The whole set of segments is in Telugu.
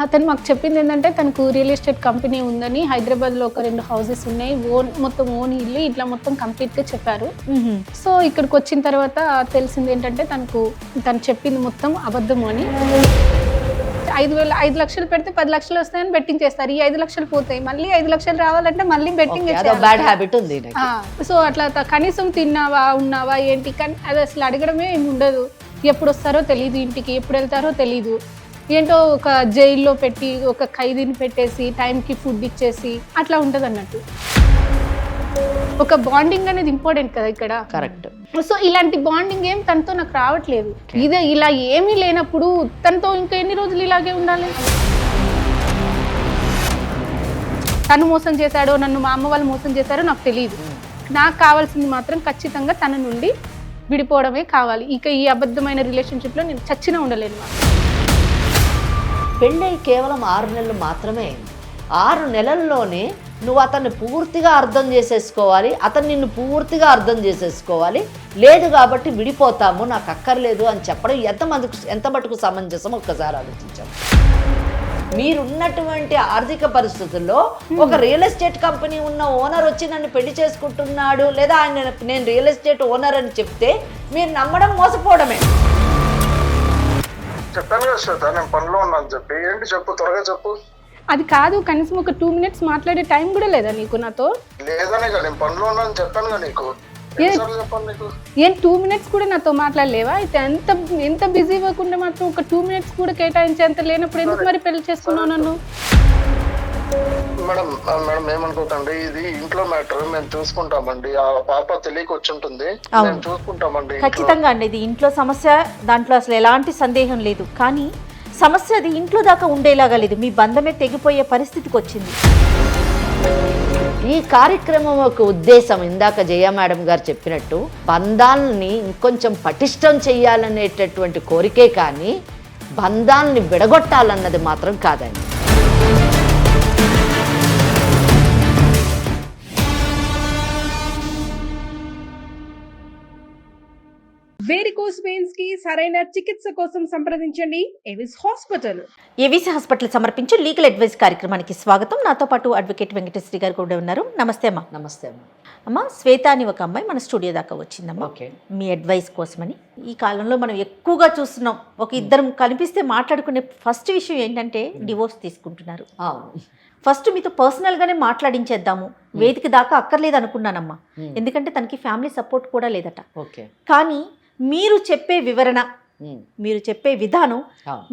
అతను మాకు చెప్పింది ఏంటంటే తనకు రియల్ ఎస్టేట్ కంపెనీ ఉందని, హైదరాబాద్లో ఒక 2 హౌసెస్ ఉన్నాయి, మొత్తం ఓన్ ఇల్లు ఇట్లా మొత్తం కంప్లీట్గా చెప్పారు. సో ఇక్కడికి వచ్చిన తర్వాత తెలిసింది ఏంటంటే తను చెప్పింది మొత్తం అబద్ధము అని. 5 లక్షలు పెడితే 10 లక్షలు వస్తాయని బెట్టింగ్ చేస్తారు. ఈ 5 లక్షలు పోతాయి, మళ్ళీ 5 లక్షలు రావాలంటే మళ్ళీ బెట్టింగ్ బ్యాడ్ హ్యాబిట్ ఉంది. సో అట్లా కనీసం తిన్నావా ఉన్నావా ఏంటి, కానీ అది అసలు అడగడమే ఏమి ఉండదు. ఎప్పుడు వస్తారో తెలియదు, ఇంటికి ఎప్పుడు వెళ్తారో తెలీదు. ఏంటో ఒక జైల్లో పెట్టి ఒక ఖైదీని పెట్టేసి టైంకి ఫుడ్ ఇచ్చేసి అట్లా ఉంటుంది అన్నట్టు. ఒక బాండింగ్ అనేది ఇంపార్టెంట్ కదా ఇక్కడ. కరెక్ట్. సో ఇలాంటి బాండింగ్ ఏం తనతో నాకు రావట్లేదు. ఇదే ఇలా ఏమీ లేనప్పుడు తనతో ఇంకా ఎన్ని రోజులు ఇలాగే ఉండాలి? తను మోసం చేశాడో, నన్ను మా అమ్మ వాళ్ళు మోసం చేశారో నాకు తెలియదు. నాకు కావాల్సింది మాత్రం ఖచ్చితంగా తన నుండి విడిపోవడమే కావాలి. ఇక ఈ అబద్ధమైన రిలేషన్షిప్లో నేను చచ్చినా ఉండలేను. పెళ్ళై కేవలం 6 నెలలు మాత్రమే. 6 నెలల్లోనే నువ్వు అతన్ని పూర్తిగా అర్థం చేసేసుకోవాలి, అతను నిన్ను పూర్తిగా అర్థం చేసేసుకోవాలి. లేదు కాబట్టి విడిపోతాము, నాకు అక్కర్లేదు అని చెప్పడం ఎంత మటుకు సమంజసం ఒక్కసారి ఆలోచించాము. మీరున్నటువంటి ఆర్థిక పరిస్థితుల్లో ఒక రియల్ ఎస్టేట్ కంపెనీ ఉన్న ఓనర్ వచ్చి నన్ను పెళ్లి చేసుకుంటున్నాడు, లేదా నేను రియల్ ఎస్టేట్ ఓనర్ అని చెప్తే మీరు నమ్మడం మోసపోవడమే. చెప్పాను కదా శ్వేత, నేను పనిలో ఉన్నాను చెప్పి. ఏంటి చెప్పు, త్వరగా చెప్పు. అది కాదు, కనీసం ఒక 2 మినిట్స్ మాట్లాడే టైం కూడా లేదా నీకు నాతో? లేదనే కదా, నేను పనిలో ఉన్నాను చెప్పాను కదా నీకు. చెప్పాను నీకు. ఏం 2 మినిట్స్ కూడా నాతో మాట్లాడలేవా? అయితే ఎంత బిజీ అవ్వకుండా మాత్రం ఒక 2 మినిట్స్ కూడా కేటాయించేంత లేనప్పుడు ఎందుకు మరి పెళ్లి చేసుకున్నావు నన్ను? మేడం ఏమనుకోకండి, ఇది ఇంట్లో మ్యాటర్, మేము చూసుకుంటామండి. ఆ పాప తెలియక వచ్చి ఉంటుంది, మేము చూసుకుంటామండి. ఖచ్చితంగా అండి, ఇది ఇంట్లో సమస్య, దాంట్లో అసలు ఎలాంటి సందేహం లేదు. కానీ సమస్య అది ఇంట్లో దాకా ఉండేలాగా లేదు, మీ బంధమే తెగిపోయే పరిస్థితికి వచ్చింది. ఈ కార్యక్రమం యొక్క ఉద్దేశం ఇందాక జయ మేడం గారు చెప్పినట్టు బంధాలని ఇంకొంచెం పటిష్టం చేయాలనేటటువంటి కోరికే కానీ బంధాలని విడగొట్టాలన్నది మాత్రం కాదండి. వేరికోస్ వెయిన్స్ కి సరైన చికిత్స కోసం సంప్రదించండి ఏవిస్ హాస్పిటల్. ఏవిసి హాస్పిటల్ సమర్పించే లీగల్ అడ్వైస్ కార్యక్రమానికి స్వాగతం. నాతో పాటు అడ్వకేట్ వెంకటేశ్వరి గారు కూడా ఉన్నారు. నమస్తే అమ్మా. నమస్తే అమ్మా. అమ్మ, శ్వేత అని ఒక అమ్మాయి మన స్టూడియో దాకా వచ్చిందమ్మా. ఓకే. మీ అడ్వైస్ కోసమని. ఈ కాలంలో మనం ఎక్కువగా చూస్తున్నాం, ఒక ఇద్దరం కనిపిస్తే మాట్లాడుకునే ఫస్ట్ విషయం ఏంటంటే డివోర్స్ తీసుకుంటున్నారు. ఫస్ట్ మీతో పర్సనల్గానే మాట్లాడించేద్దాము, వేదిక దాకా అక్కర్లేదు అనుకున్నానమ్మా. ఎందుకంటే తనకి ఫ్యామిలీ సపోర్ట్ కూడా లేదట. ఓకే. కానీ మీరు చెప్పే వివరణ, మీరు చెప్పే విధానం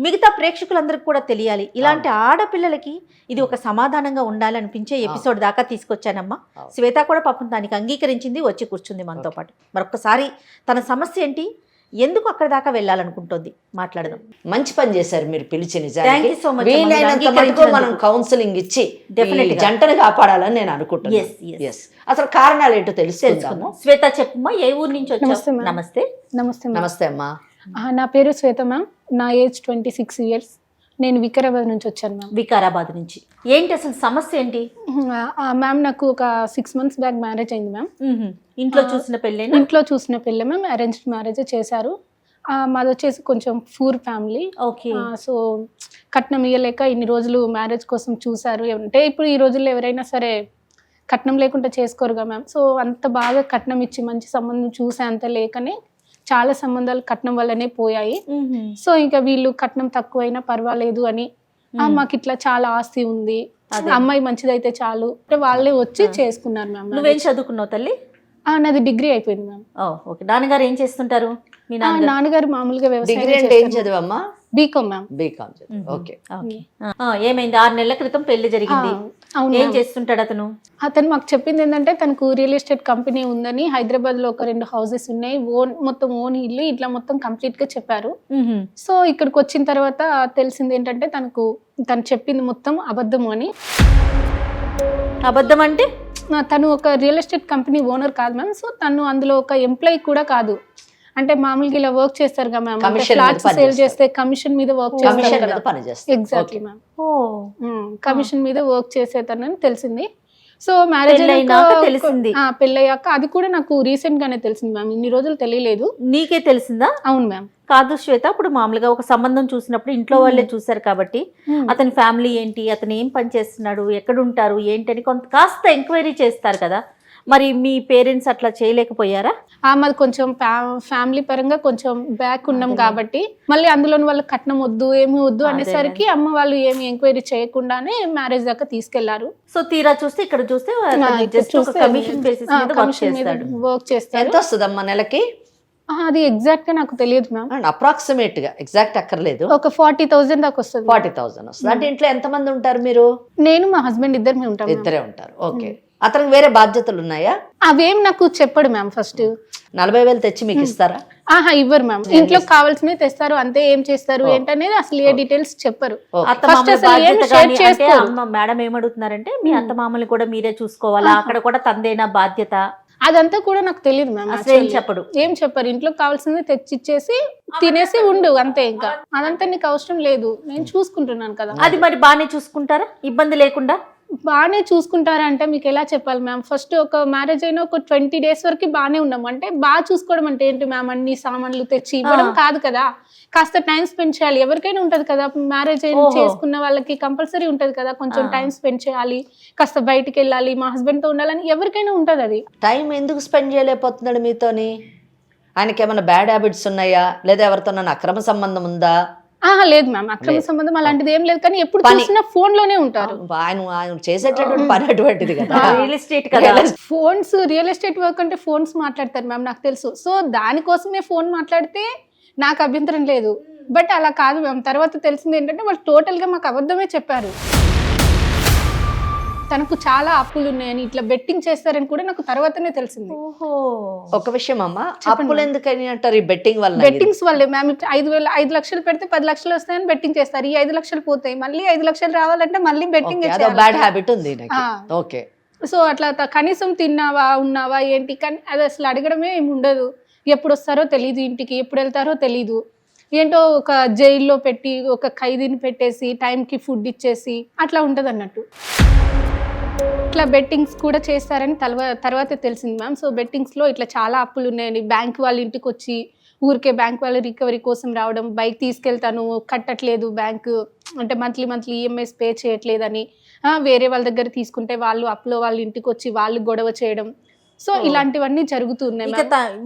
మిగతా ప్రేక్షకులందరికీ కూడా తెలియాలి. ఇలాంటి ఆడపిల్లలకి ఇది ఒక సమాధానంగా ఉండాలనిపించే ఎపిసోడ్ దాకా తీసుకొచ్చానమ్మా. శ్వేత కూడా పాపం దానికి అంగీకరించింది, వచ్చి కూర్చుంది మనతో పాటు. మరొకసారి తన సమస్య ఏంటి, ఎందుకు అక్కడ దాకా వెళ్ళాలనుకుంటుంది మాట్లాడదాం. మంచి పని చేశారు మీరు పిలిచి. Thank you so much. వీలైనంత మటుకు మనం కౌన్సిలింగ్ ఇచ్చి Definitely జంటను కాపాడాలని నేను అనుకుంటున్నాను. Yes. అసలు కారణాలు ఏంటో తెలుసుకుందాము. శ్వేత చెప్పమ్మా, ఏ ఊరు నుంచి వచ్చావు? నమస్తే. నమస్తే అమ్మా. నా పేరు శ్వేత మ్యామ్, నా ఏజ్ 26 years. నేను వికారాబాద్ నుంచి వచ్చాను మ్యామ్. వికారాబాద్ నుంచి. ఏంటి అసలు సమస్య ఏంటి? మ్యామ్ నాకు ఒక 6 months బ్యాక్ మ్యారేజ్ అయింది మ్యామ్. ఇంట్లో చూసిన పెళ్ళి? ఇంట్లో చూసిన పెళ్ళి మ్యామ్, అరేంజ్డ్ మ్యారేజ్ చేశారు. మాది వచ్చేసి కొంచెం పూర్ ఫ్యామిలీ. ఓకే. సో కట్నం ఇవ్వలేక ఇన్ని రోజులు మ్యారేజ్ కోసం చూశారు. అంటే ఇప్పుడు ఈ రోజుల్లో ఎవరైనా సరే కట్నం లేకుండా చేసుకోరుగా మ్యామ్. సో అంత బాగా కట్నం ఇచ్చి మంచి సంబంధం చూసే అంత లేకనే చాలా సంబంధాలు కట్నం వల్లనే పోయాయి. సో ఇంకా వీళ్ళు కట్నం తక్కువైనా పర్వాలేదు అని, మాకు ఇట్లా చాలా ఆస్తి ఉంది, అమ్మాయి మంచిదైతే చాలు, వాళ్ళే వచ్చి చేసుకున్నారు మ్యామ్. నువ్వేం చదువుకున్నావు తల్లి? నాది డిగ్రీ అయిపోయింది మ్యామ్. ఓకే. నాన్నగారు ఏం చేస్తుంటారు? మీ నాన్నగారు మామూలుగా డిగ్రీ వ్యవసాయం. అంటే ఏం చదివమ్మా? BCom ma'am. బీకామ్. ఓకే. ఏమైంది? 6 నెలల క్రితం పెళ్లి జరిగింది. ఏం చేస్తుంటాడు అతను? అతను మాకు చెప్పింది ఏంటంటే తనకు రియల్ ఎస్టేట్ కంపెనీ ఉందని, హైదరాబాద్లో ఒక 2 హౌసెస్ ఉన్నాయి, మొత్తం ఓన్ ఇల్లు ఇట్లా మొత్తం కంప్లీట్ గా చెప్పారు. సో ఇక్కడికి వచ్చిన తర్వాత తెలిసింది ఏంటంటే తను చెప్పింది మొత్తం అబద్ధము అని. అబద్ధం అంటే? తను ఒక రియల్ ఎస్టేట్ కంపెనీ ఓనర్ కాదు మ్యామ్. సో తను అందులో ఒక ఎంప్లాయీ కూడా కాదు. అంటే మామూలుగా ఇలా వర్క్ చేస్తారు కదా మ్యామ్, ఫ్లాట్స్ సేల్ చేస్తే కమిషన్ మీద వర్క్ చేస్తారు. Exactly ma'am. కమిషన్ మీద వర్క్ చేసేతనని తెలిసింది. సో మ్యారేజ్ తెలిసింది, పెళ్ళయ్యాక. అది కూడా నాకు రీసెంట్ గానే తెలిసింది మ్యామ్, ఇన్ని రోజులు తెలియలేదు. నీకే తెలిసిందా? అవును మ్యామ్. కాదు శ్వేత, ఇప్పుడు మామూలుగా ఒక సంబంధం చూసినప్పుడు ఇంట్లో వాళ్ళే చూసారు కాబట్టి అతని ఫ్యామిలీ ఏంటి, అతను ఏం పని చేస్తున్నాడు, ఎక్కడ ఉంటారు ఏంటి అని కొంత కాస్త ఎంక్వైరీ చేస్తారు కదా, మరి మీ పేరెంట్స్ అట్లా చేయలేకపోయారా? మాది కొంచెం ఫ్యామిలీ పరంగా కొంచెం బ్యాక్ ఉన్నాం కాబట్టి మళ్ళీ అందులోని వాళ్ళు కట్నం వద్దు ఏమి వద్దు అనేసరికి అమ్మ వాళ్ళు ఏమి ఎంక్వైరీ చేయకుండానే మ్యారేజ్ దాకా తీసుకెళ్లారు. సో తీరా చూస్తే ఇక్కడ చూస్తే కమిషన్ బేసిస్ మీద కమిషన్ మీద వర్క్ చేస్తారు. ఎంత వస్తుందమ్మా నెలకి? అది ఎగ్జాక్ట్ గా నాకు తెలియదు మ్యామ్. అప్రాక్సిమేట్ గా, ఎగ్జాక్ట్ అక్కర్లేదు, ఒక 40,000 దాకా వస్తుంది. 40,000 వస్తుంది. అంటే ఇంట్లో ఎంత మంది ఉంటారు మీరు? నేను మా హస్బెండ్ ఇద్దరు ఉంటాం. ఇద్దరే ఉంటారు. ఓకే. అతనికి వేరే బాధ్యతలు ఉన్నాయా? అవేం నాకు చెప్పడు మ్యామ్. ఫస్ట్ 40,000 తెచ్చి మీకు ఇస్తారా? ఇవ్వరు మ్యామ్. ఇంట్లో కావాల్సినవి తెస్తారు అంతే. ఏం చేస్తారు ఏంటనేది అసలు ఏ డీటెయిల్స్ చెప్పరు. మేడం ఏమడుగుతున్నారంటే మీ అత్త మామూలు కూడా మీరే చూసుకోవాలా, అక్కడ కూడా తందేనా బాధ్యత? అదంతా కూడా నాకు తెలియదు మ్యామ్. ఏం చెప్పరు. ఇంట్లో కావాల్సింది తెచ్చిచ్చేసి తినేసి ఉండు అంతే. ఇంకా అదంతా నీకు అవసరం లేదు, నేను చూసుకుంటున్నాను కదా. అది మరి బాగానే చూసుకుంటారా ఇబ్బంది లేకుండా? బాగానే చూసుకుంటారా అంటే మీకు ఎలా చెప్పాలి మ్యామ్. ఫస్ట్ ఒక మ్యారేజ్ అయిన ఒక 20 days వరకు బాగానే ఉన్నాం. అంటే బాగా చూసుకోవడం అంటే ఏంటి మ్యామ్, అన్ని సామాన్లు తెచ్చి ఇవ్వడం కాదు కదా, కాస్త టైం స్పెండ్ చేయాలి. ఎవరికైనా ఉంటది కదా, మ్యారేజ్ చేసుకున్న వాళ్ళకి కంపల్సరీ ఉంటది కదా, కొంచెం టైం స్పెండ్ చేయాలి, కాస్త బయటికి వెళ్ళాలి, మా హస్బెండ్ తో ఉండాలని ఎవరికైనా ఉంటది. అది టైం ఎందుకు స్పెండ్ చేయలేకపోతున్నాడు మీతోని? ఆయనకి ఏమైనా బ్యాడ్ హ్యాబిట్స్ ఉన్నాయా, లేదా ఎవరితో అక్రమ సంబంధం ఉందా? లేదు మ్యామ్, అక్రమ సంబంధం అలాంటిది ఏం లేదు. కానీ ఎప్పుడు చూసినా ఫోన్ లోనే ఉంటారు. ఆయన చేసేటటువంటి పని అటువంటిది కదా, రియల్ ఎస్టేట్ కదా. ఫోన్స్, రియల్ ఎస్టేట్ వర్క్ అంటే ఫోన్స్ మాట్లాడతారు మ్యామ్, నాకు తెలుసు. సో దానికోసమే ఫోన్ మాట్లాడితే నాకు అభ్యంతరం లేదు. బట్ అలా కాదు మ్యామ్. తర్వాత తెలిసింది ఏంటంటే వాళ్ళు టోటల్ గా మాకు అబద్ధమే చెప్పారు. తనకు చాలా అప్పులు ఉన్నాయని, ఇట్లా బెట్టింగ్ చేస్తారని కూడా నాకు తర్వాతనే తెలిసింది. ఒక విషయం అమ్మా, అప్పులు ఎందుకని అంటారు? ఈ బెట్టింగ్ వల్ల? బెట్టింగ్స్ వల్లే మ్యామ్. 5 లక్షలు పెడితే 10 లక్షలు వస్తాయని బెట్టింగ్ చేస్తారు. ఈ 5 లక్షలు పోతాయి, మళ్ళీ 5 లక్షలు రావాలంటే మళ్ళీ బెట్టింగ్. బ్యాడ్ హ్యాబిట్ ఉంది. ఓకే. సో అట్లా కనీసం తిన్నావా ఉన్నావా ఏంటి, కానీ అది అసలు అడగడమే ఏమి ఉండదు. ఎప్పుడు వస్తారో తెలీదు, ఇంటికి ఎప్పుడు వెళ్తారో తెలీదు. ఏంటో ఒక జైల్లో పెట్టి ఒక ఖైదీని పెట్టేసి టైంకి ఫుడ్ ఇచ్చేసి అట్లా ఉంటది అన్నట్టు. ఇట్లా బెట్టింగ్స్ కూడా చేస్తారని తర్వాత తెలిసింది మ్యామ్. సో బెట్టింగ్స్లో ఇట్లా చాలా అప్పులు ఉన్నాయని, బ్యాంక్ వాళ్ళ ఇంటికి వచ్చి ఊరికే బ్యాంక్ వాళ్ళ రికవరీ కోసం రావడం, బైక్ తీసుకెళ్తాను కట్టట్లేదు బ్యాంకు అంటే మంత్లీ ఈఎంఐస్ పే చేయట్లేదని, వేరే వాళ్ళ దగ్గర తీసుకుంటే వాళ్ళు అప్పులో వాళ్ళ ఇంటికి వచ్చి వాళ్ళు గొడవ చేయడం. సో ఇలాంటివన్నీ జరుగుతున్నాయి.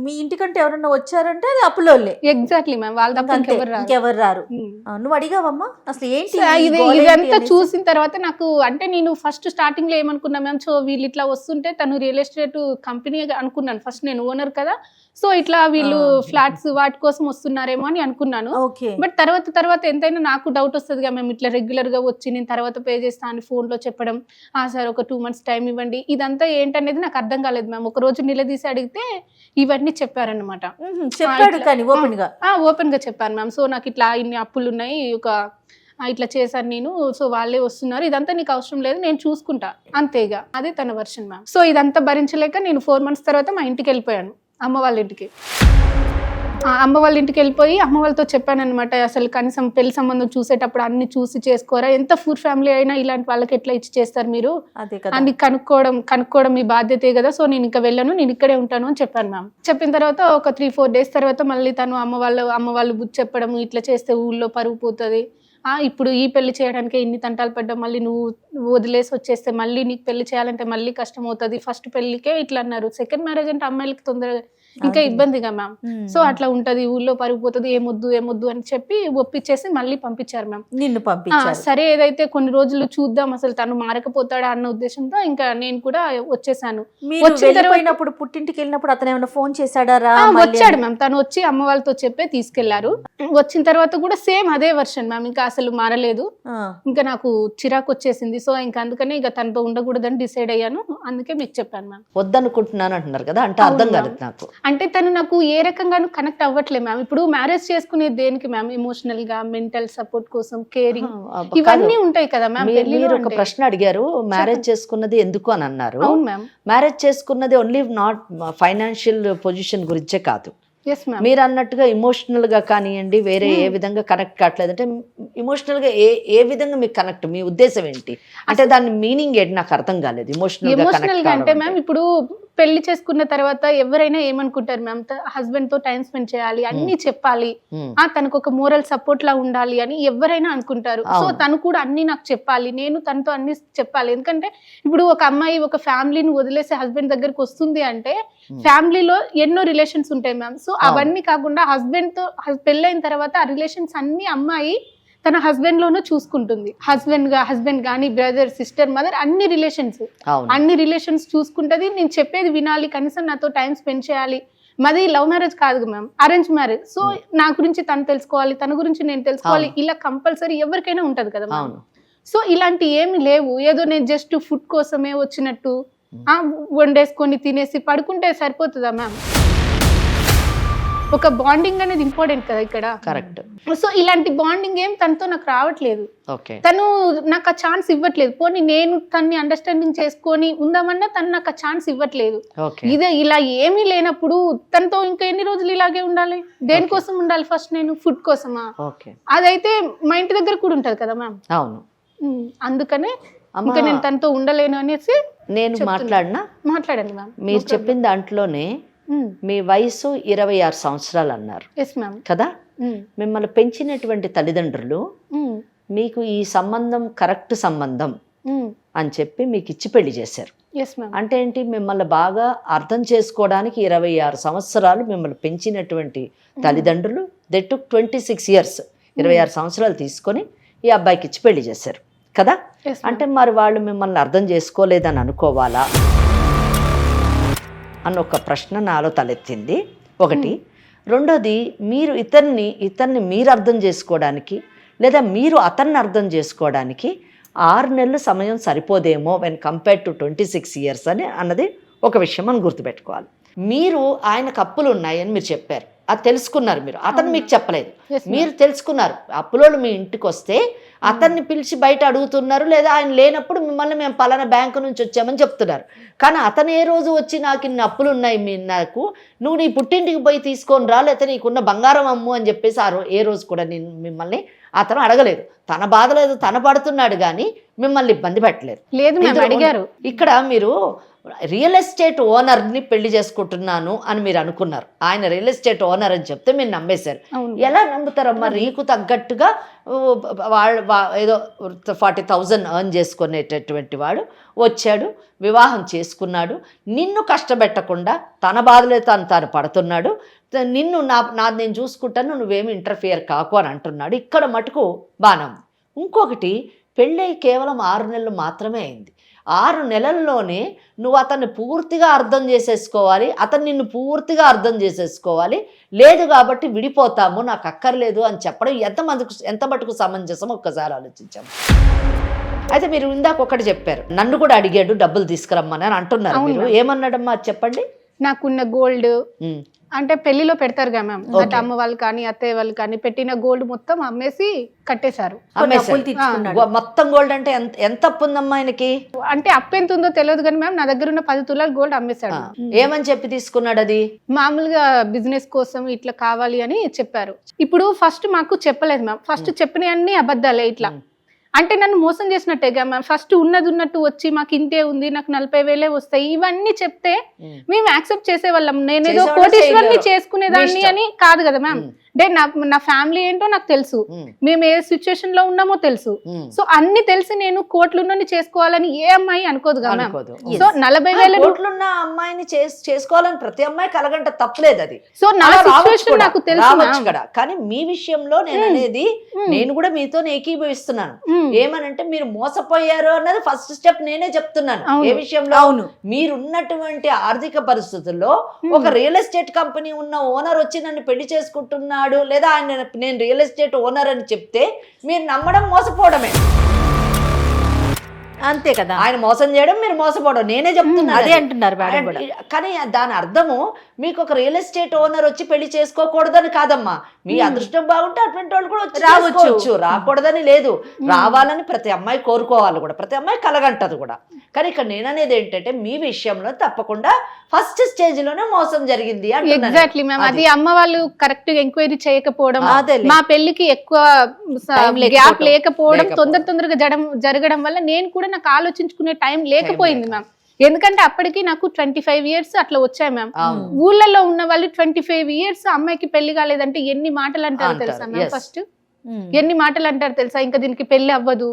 మీ ఇంటికంటే ఎవరన్నా వచ్చారంటే అది అప్పులోళ్ళే. Exactly ma'am. వాళ్ళ తప్ప ఇంకెవరు రారు. నువ్వు అడిగావమ్మా అసలు ఏంటి ఇదంతా చూసిన తర్వాత నాకు, అంటే నేను ఫస్ట్ స్టార్టింగ్ లో ఏమనుకున్నా మ్యామ్, సో వీళ్ళు ఇట్లా వస్తుంటే తను రియల్ ఎస్టేట్ కంపెనీ అనుకున్నాను. ఫస్ట్ నేను ఓనర్ కదా, సో ఇట్లా వీళ్ళు ఫ్లాట్స్ వాటి కోసం వస్తున్నారేమో అని అనుకున్నాను. బట్ తర్వాత ఎంతైనా నాకు డౌట్ వస్తుంది కదా, మేము ఇట్లా రెగ్యులర్ గా వచ్చి నేను తర్వాత పే చేస్తాను అని ఫోన్ లో చెప్పడం, సార్ ఒక 2 months టైం ఇవ్వండి, ఇదంతా ఏంటనేది నాకు అర్థం కాలేదు మ్యామ్. ఒక రోజు నిలదీసి అడిగితే ఇవన్నీ చెప్పారనమాట. ఓపెన్ గా చెప్పాను మ్యామ్. సో నాకు ఇట్లా ఇన్ని అప్పులు ఉన్నాయి, ఇట్లా చేశాను నేను, సో వాళ్ళే వస్తున్నారు, ఇదంతా నీకు అవసరం లేదు, నేను చూసుకుంటా అంతేగా. అదే తన వర్షన్ మ్యామ్. సో ఇదంతా భరించలేక నేను 4 months తర్వాత మా ఇంటికి వెళ్ళిపోయాను, అమ్మ వాళ్ళ ఇంటికి. అమ్మ వాళ్ళ ఇంటికి వెళ్ళిపోయి అమ్మ వాళ్ళతో చెప్పాను అనమాట, అసలు కనీసం పెళ్లి సంబంధం చూసేటప్పుడు అన్ని చూసి చేసుకోరా, ఎంత పూర్ ఫ్యామిలీ అయినా ఇలాంటి వాళ్ళకి ఎట్లా ఇచ్చి చేస్తారు మీరు అని కనుక్కోవడం మీ బాధ్యతే కదా. సో నేను ఇంకా వెళ్ళను, నేను ఇక్కడే ఉంటాను అని చెప్పాను మ్యామ్. చెప్పిన తర్వాత ఒక 3-4 days తర్వాత మళ్ళీ తను అమ్మ వాళ్ళు బుద్ధి చెప్పడం, ఇట్లా చేస్తే ఊళ్ళో పరుగు పోతుంది, ఇప్పుడు ఈ పెళ్లి చేయడానికి ఇన్ని తంటాలు పడ్డావు, మళ్ళీ నువ్వు వదిలేసి వచ్చేస్తే మళ్ళీ నీకు పెళ్లి చేయాలంటే మళ్ళీ కష్టం అవుతుంది, ఫస్ట్ పెళ్లికే ఇట్లా అన్నారు, సెకండ్ మ్యారేజ్ అంటే అమ్మాయిలకి తొందరగా ఇంకా ఇబ్బందిగా మ్యామ్. సో అట్లా ఉంటది, ఊళ్ళో పరుగుపోతుంది, ఏమొద్దు అని చెప్పి ఒప్పించేసి మళ్ళీ పంపించారు మ్యామ్. నిన్ను పంపించారు. సరే ఏదైతే కొన్ని రోజులు చూద్దాం అసలు తను మారకపోతాడా అన్న ఉద్దేశంతో ఇంకా నేను కూడా వచ్చేసాను. వచ్చినప్పుడు పుట్టింటికి వెళ్ళినప్పుడు అతను ఏమైనా ఫోన్ చేశాడా? వచ్చాడు మ్యామ్. తను వచ్చి అమ్మ వాళ్ళతో చెప్పే తీసుకెళ్లారు. వచ్చిన తర్వాత కూడా సేమ్ అదే వర్షన్ మ్యామ్, ఇంకా అసలు మారలేదు. ఇంకా నాకు చిరాకు వచ్చేసింది. సో ఇంకా అందుకనే ఇక తనతో ఉండకూడదని డిసైడ్ అయ్యాను. అందుకే మీకు చెప్పాను మ్యామ్. వద్దనుకుంటున్నాను అంటున్నారు కదా, అంటే అర్థం కాదు నాకు. అంటే తను నాకు ఏ రకంగానూ కనెక్ట్ అవ్వట్లేదు మ్యామ్. ఇప్పుడు మ్యారేజ్ చేసుకునేది దేనికి మ్యామ్? ఎమోషనల్ గా, మెంటల్ సపోర్ట్ కోసం, కేరింగ్ ఇవన్నీ ఉంటాయి కదా మ్యామ్. మీరు ఒక ప్రశ్న అడిగారు, మ్యారేజ్ చేసుకున్నది ఎందుకు అని అన్నారు. అవును మ్యామ్. మ్యారేజ్ చేసుకున్నది ఓన్లీ నాట్ ఫైనాన్షియల్ పొజిషన్ గురించే కాదు. మీరు అన్నట్టుగా ఇమోషనల్ గా కానివ్వండి, వేరే ఏ విధంగా కనెక్ట్ కావట్లేదు అంటే ఎమోషనల్ గా ఏ విధంగా మీకు కనెక్ట్, మీ ఉద్దేశం ఏంటి అంటే దాని మీనింగ్ ఏంటి నాకు అర్థం కాలేదు. ఎమోషనల్ గా అంటే మ్యామ్ ఇప్పుడు పెళ్లి చేసుకున్న తర్వాత ఎవరైనా ఏమనుకుంటారు మ్యామ్, హస్బెండ్ తో టైం స్పెండ్ చేయాలి, అన్ని చెప్పాలి, తనకు ఒక మోరల్ సపోర్ట్ లా ఉండాలి అని ఎవరైనా అనుకుంటారు. సో తను కూడా అన్ని నాకు చెప్పాలి, నేను తనతో అన్ని చెప్పాలి. ఎందుకంటే ఇప్పుడు ఒక అమ్మాయి ఒక ఫ్యామిలీని వదిలేసి హస్బెండ్ దగ్గరికి వస్తుంది అంటే ఫ్యామిలీలో ఎన్నో రిలేషన్స్ ఉంటాయి మ్యామ్. సో అవన్నీ కాకుండా హస్బెండ్ తో పెళ్ళైన తర్వాత ఆ రిలేషన్స్ అన్ని అమ్మాయి తన హస్బెండ్ లోనూ చూసుకుంటుంది. హస్బెండ్ కానీ బ్రదర్, సిస్టర్, మదర్, అన్ని రిలేషన్స్ చూసుకుంటది. నేను చెప్పేది వినాలి, కనీసం నాతో టైం స్పెండ్ చేయాలి. మాది లవ్ మ్యారేజ్ కాదు మ్యామ్, అరేంజ్ మ్యారేజ్. సో నా గురించి తను తెలుసుకోవాలి, తన గురించి నేను తెలుసుకోవాలి, ఇలా కంపల్సరీ ఎవరికైనా ఉంటది కదా మ్యామ్. సో ఇలాంటి ఏమి లేవు. ఏదో నేను జస్ట్ ఫుడ్ కోసమే వచ్చినట్టు వండేసుకొని తినేసి పడుకుంటే సరిపోతుందా మ్యామ్? ఒక బాండింగ్ అనేది ఇంపార్టెంట్ కదా ఇక్కడ. కరెక్ట్. సో ఇలాంటి బాండింగ్ ఏం తనతో నాకు రావట్లేదు. ఓకే. తను నాకు ఆ ఛాన్స్ ఇవ్వట్లేదు. పోనీ నేను తన్ని అండర్స్టాండింగ్ చేసుకొని ఉందామన్నా తను నాకు ఆ ఛాన్స్ ఇవ్వట్లేదు. ఇదే ఇలా ఏమీ లేనప్పుడు తనతో ఇంకా ఎన్ని రోజులు ఇలాగే ఉండాలి? దేనికోసం ఉండాలి? ఫస్ట్ నేను ఫుడ్ కోసమా? అదైతే మా ఇంటి దగ్గర కూడా ఉంటది కదా మ్యామ్. అవును. అందుకనే ఇంకా నేను తనతో ఉండలేను అనేసి నేను మాట్లాడండి మ్యామ్. మీరు చెప్పిన దాంట్లోనే మీ వయసు 26 సంవత్సరాలు అన్నారు కదా. మిమ్మల్ని పెంచినటువంటి తల్లిదండ్రులు మీకు ఈ సంబంధం కరెక్ట్ సంబంధం అని చెప్పి మీకు ఇచ్చి పెళ్లి చేశారు. అంటే ఏంటి, మిమ్మల్ని బాగా అర్థం చేసుకోవడానికి 26 సంవత్సరాలు మిమ్మల్ని పెంచినటువంటి తల్లిదండ్రులు దే టుక్ 26 years 26 సంవత్సరాలు తీసుకొని ఈ అబ్బాయికి ఇచ్చి పెళ్లి చేశారు కదా. అంటే మరి వాళ్ళు మిమ్మల్ని అర్థం చేసుకోలేదని అనుకోవాలా అన్న ఒక ప్రశ్న నాలో తలెత్తింది ఒకటి. రెండోది, మీరు ఇతన్ని మీరు అర్థం చేసుకోవడానికి లేదా మీరు అతన్ని అర్థం చేసుకోవడానికి 6 నెలలు సమయం సరిపోదేమో వెన్ కంపేర్డ్ టు 26 years అని అన్నది ఒక విషయం మనం గుర్తుపెట్టుకోవాలి. మీరు ఆయనకు అప్పులు ఉన్నాయని మీరు చెప్పారు, అది తెలుసుకున్నారు మీరు, అతను మీకు చెప్పలేదు, మీరు తెలుసుకున్నారు. అప్పులోళ్ళు మీ ఇంటికి వస్తే అతన్ని పిలిచి బయట అడుగుతున్నారు, లేదా ఆయన లేనప్పుడు మిమ్మల్ని మేము పలానా బ్యాంకు నుంచి వచ్చామని చెప్తున్నారు. కానీ అతను ఏ రోజు వచ్చి నాకు ఇన్ని అప్పులు ఉన్నాయి, నాకు నువ్వు నీ పుట్టింటికి పోయి తీసుకొని రా, లేకపోతే నీకున్న బంగారం అమ్ము అని చెప్పేసి ఏ రోజు కూడా నేను మిమ్మల్ని అతను అడగలేదు. తన బాధలేదు తన పడుతున్నాడు కానీ మిమ్మల్ని ఇబ్బంది పెట్టలేదు. అడిగారు. ఇక్కడ మీరు రియల్ ఎస్టేట్ ఓనర్ని పెళ్లి చేసుకుంటున్నాను అని మీరు అనుకున్నారు, ఆయన రియల్ ఎస్టేట్ ఓనర్ అని చెప్తే మీరు నమ్మేశారు. ఎలా నమ్ముతారమ్మా? రీకు తగ్గట్టుగా ఏదో 40,000 ఎర్న్ చేసుకునేటటువంటి వాడు వచ్చాడు, వివాహం చేసుకున్నాడు, నిన్ను కష్టపెట్టకుండా తన బాధలే తాను పడుతున్నాడు, నిన్ను నేను చూసుకుంటాను, నువ్వేమి ఇంటర్ఫియర్ కాకు అని అంటున్నాడు. ఇక్కడ మటుకు బాణం. ఇంకొకటి, పెళ్ళై కేవలం 6 నెలలు మాత్రమే అయింది. 6 నెలల్లోనే నువ్వు అతన్ని పూర్తిగా అర్థం చేసేసుకోవాలి, అతను నిన్ను పూర్తిగా అర్థం చేసేసుకోవాలి, లేదు కాబట్టి విడిపోతాము, నాకు అక్కర్లేదు అని చెప్పడం ఎంత మటుకు సమంజసం ఒక్కసారి ఆలోచించాము. అయితే మీరు ఇందాక ఒకటి చెప్పారు, నన్ను కూడా అడిగాడు డబ్బులు తీసుకురమ్మని అని అంటున్నారు. మీరు ఏమన్నాడమ్మా చెప్పండి. నాకున్న గోల్డ్ అంటే పెళ్లిలో పెడతారు కదా మ్యామ్, అంటే అమ్మ వాళ్ళు కానీ అత్తయ్య వాళ్ళు కానీ పెట్టిన గోల్డ్ మొత్తం అమ్మేసి కట్టేశారు. మొత్తం గోల్డ్ అంటే ఎంత అప్పు ఉందమ్మా ఆయనకి? అంటే అప్పు ఎంత ఉందో తెలియదు కానీ మ్యామ్, నా దగ్గర ఉన్న 10 తులాల గోల్డ్ అమ్మేశాడు. ఏమని చెప్పి తీసుకున్నాడు? అది మామూలుగా బిజినెస్ కోసం ఇట్లా కావాలి అని చెప్పారు. ఇప్పుడు ఫస్ట్ మాకు చెప్పలేదు మ్యామ్, ఫస్ట్ చెప్పిన అన్ని అబద్ధాలే. ఇట్లా అంటే నన్ను మోసం చేసినట్టేగా మ్యామ్. ఫస్ట్ ఉన్నట్టు వచ్చి మాకు ఇంతే ఉంది, నాకు 40,000 వస్తాయి, ఇవన్నీ చెప్తే మేము యాక్సెప్ట్ చేసేవాళ్ళం. నేనేదో కోటీశ్వరుని చేసుకునేదాన్ని అని కాదు కదా మ్యామ్. అంటే నా ఫ్యామిలీ ఏంటో నాకు తెలుసు, మేము ఏ సిచ్యువేషన్ లో ఉన్నామో తెలుసు. సో అన్ని తెలిసి నేను కోట్లున్న చేసుకోవాలని ఏ అమ్మాయి అనుకోదు కదా మ్యామ్. సో 40,000 కోట్లున్న అమ్మాయిని చేసుకోవాలని ప్రతి అమ్మాయి కలగంట తప్పలేదు. అది సో నా సిచ్యువేషన్ నాకు తెలుసు కదా. కానీ మీ విషయంలో నేను అనేది, నేను కూడా మీతో ఏకీభవిస్తున్నాను. ఏమనంటే మీరు మోసపోయారు అన్నది ఫస్ట్ స్టెప్ నేనే చెప్తున్నాను. ఏ విషయంలో? మీరున్నటువంటి ఆర్థిక పరిస్థితుల్లో ఒక రియల్ ఎస్టేట్ కంపెనీ ఉన్న ఓనర్ వచ్చి నన్ను పెళ్లి చేసుకుంటున్నాడు, లేదా ఆయన నేను రియల్ ఎస్టేట్ ఓనర్ అని చెప్తే మీరు నమ్మడం మోసపోవడమే. అంతే కదా, ఆయన మోసం చేయడం, మీరు మోసపోవడం. నేనే చెప్తున్నా, అదే అంటున్నారు. కానీ దాని అర్థము మీకు ఒక రియల్ ఎస్టేట్ ఓనర్ వచ్చి పెళ్లి చేసుకోకూడదని కాదమ్మా. మీ అదృష్టం బాగుంటే అటువంటి వాళ్ళు కూడా వచ్చి రావచ్చు, రాకూడదని లేదు, రావాలని ప్రతి అమ్మాయి కోరుకోవాలి కూడా, ప్రతి అమ్మాయి కలగంటది కూడా. కానీ ఇక్కడ నేననేది ఏంటంటే మీ విషయంలో తప్పకుండా ఫస్ట్ స్టేజ్ లోనే మోసం జరిగింది. Exactly ma'am. అది అమ్మ వాళ్ళు కరెక్ట్ గా ఎంక్వైరీ చేయకపోవడం, మా పెళ్లికి ఎక్కువ గ్యాప్ లేకపోవడం, తొందరగా జరగడం వల్ల నేను కూడా నాకు ఆలోచించుకునే టైం లేకపోయింది మ్యామ్. ఎందుకంటే అప్పటికి నాకు 25 ఇయర్స్ అట్లా వచ్చాయి మ్యామ్. అవును. ఊళ్ళల్లో ఉన్న వాళ్ళు 25 ఇయర్స్ అమ్మాయికి పెళ్లి కాలేదంటే ఎన్ని మాటలు అంటారు అంటారు, తెలుసా మ్యామ్? yes. ఫస్ట్ ఎన్ని మాటలు అంటారు తెలుసా? ఇంకా దీనికి పెళ్లి అవ్వదు,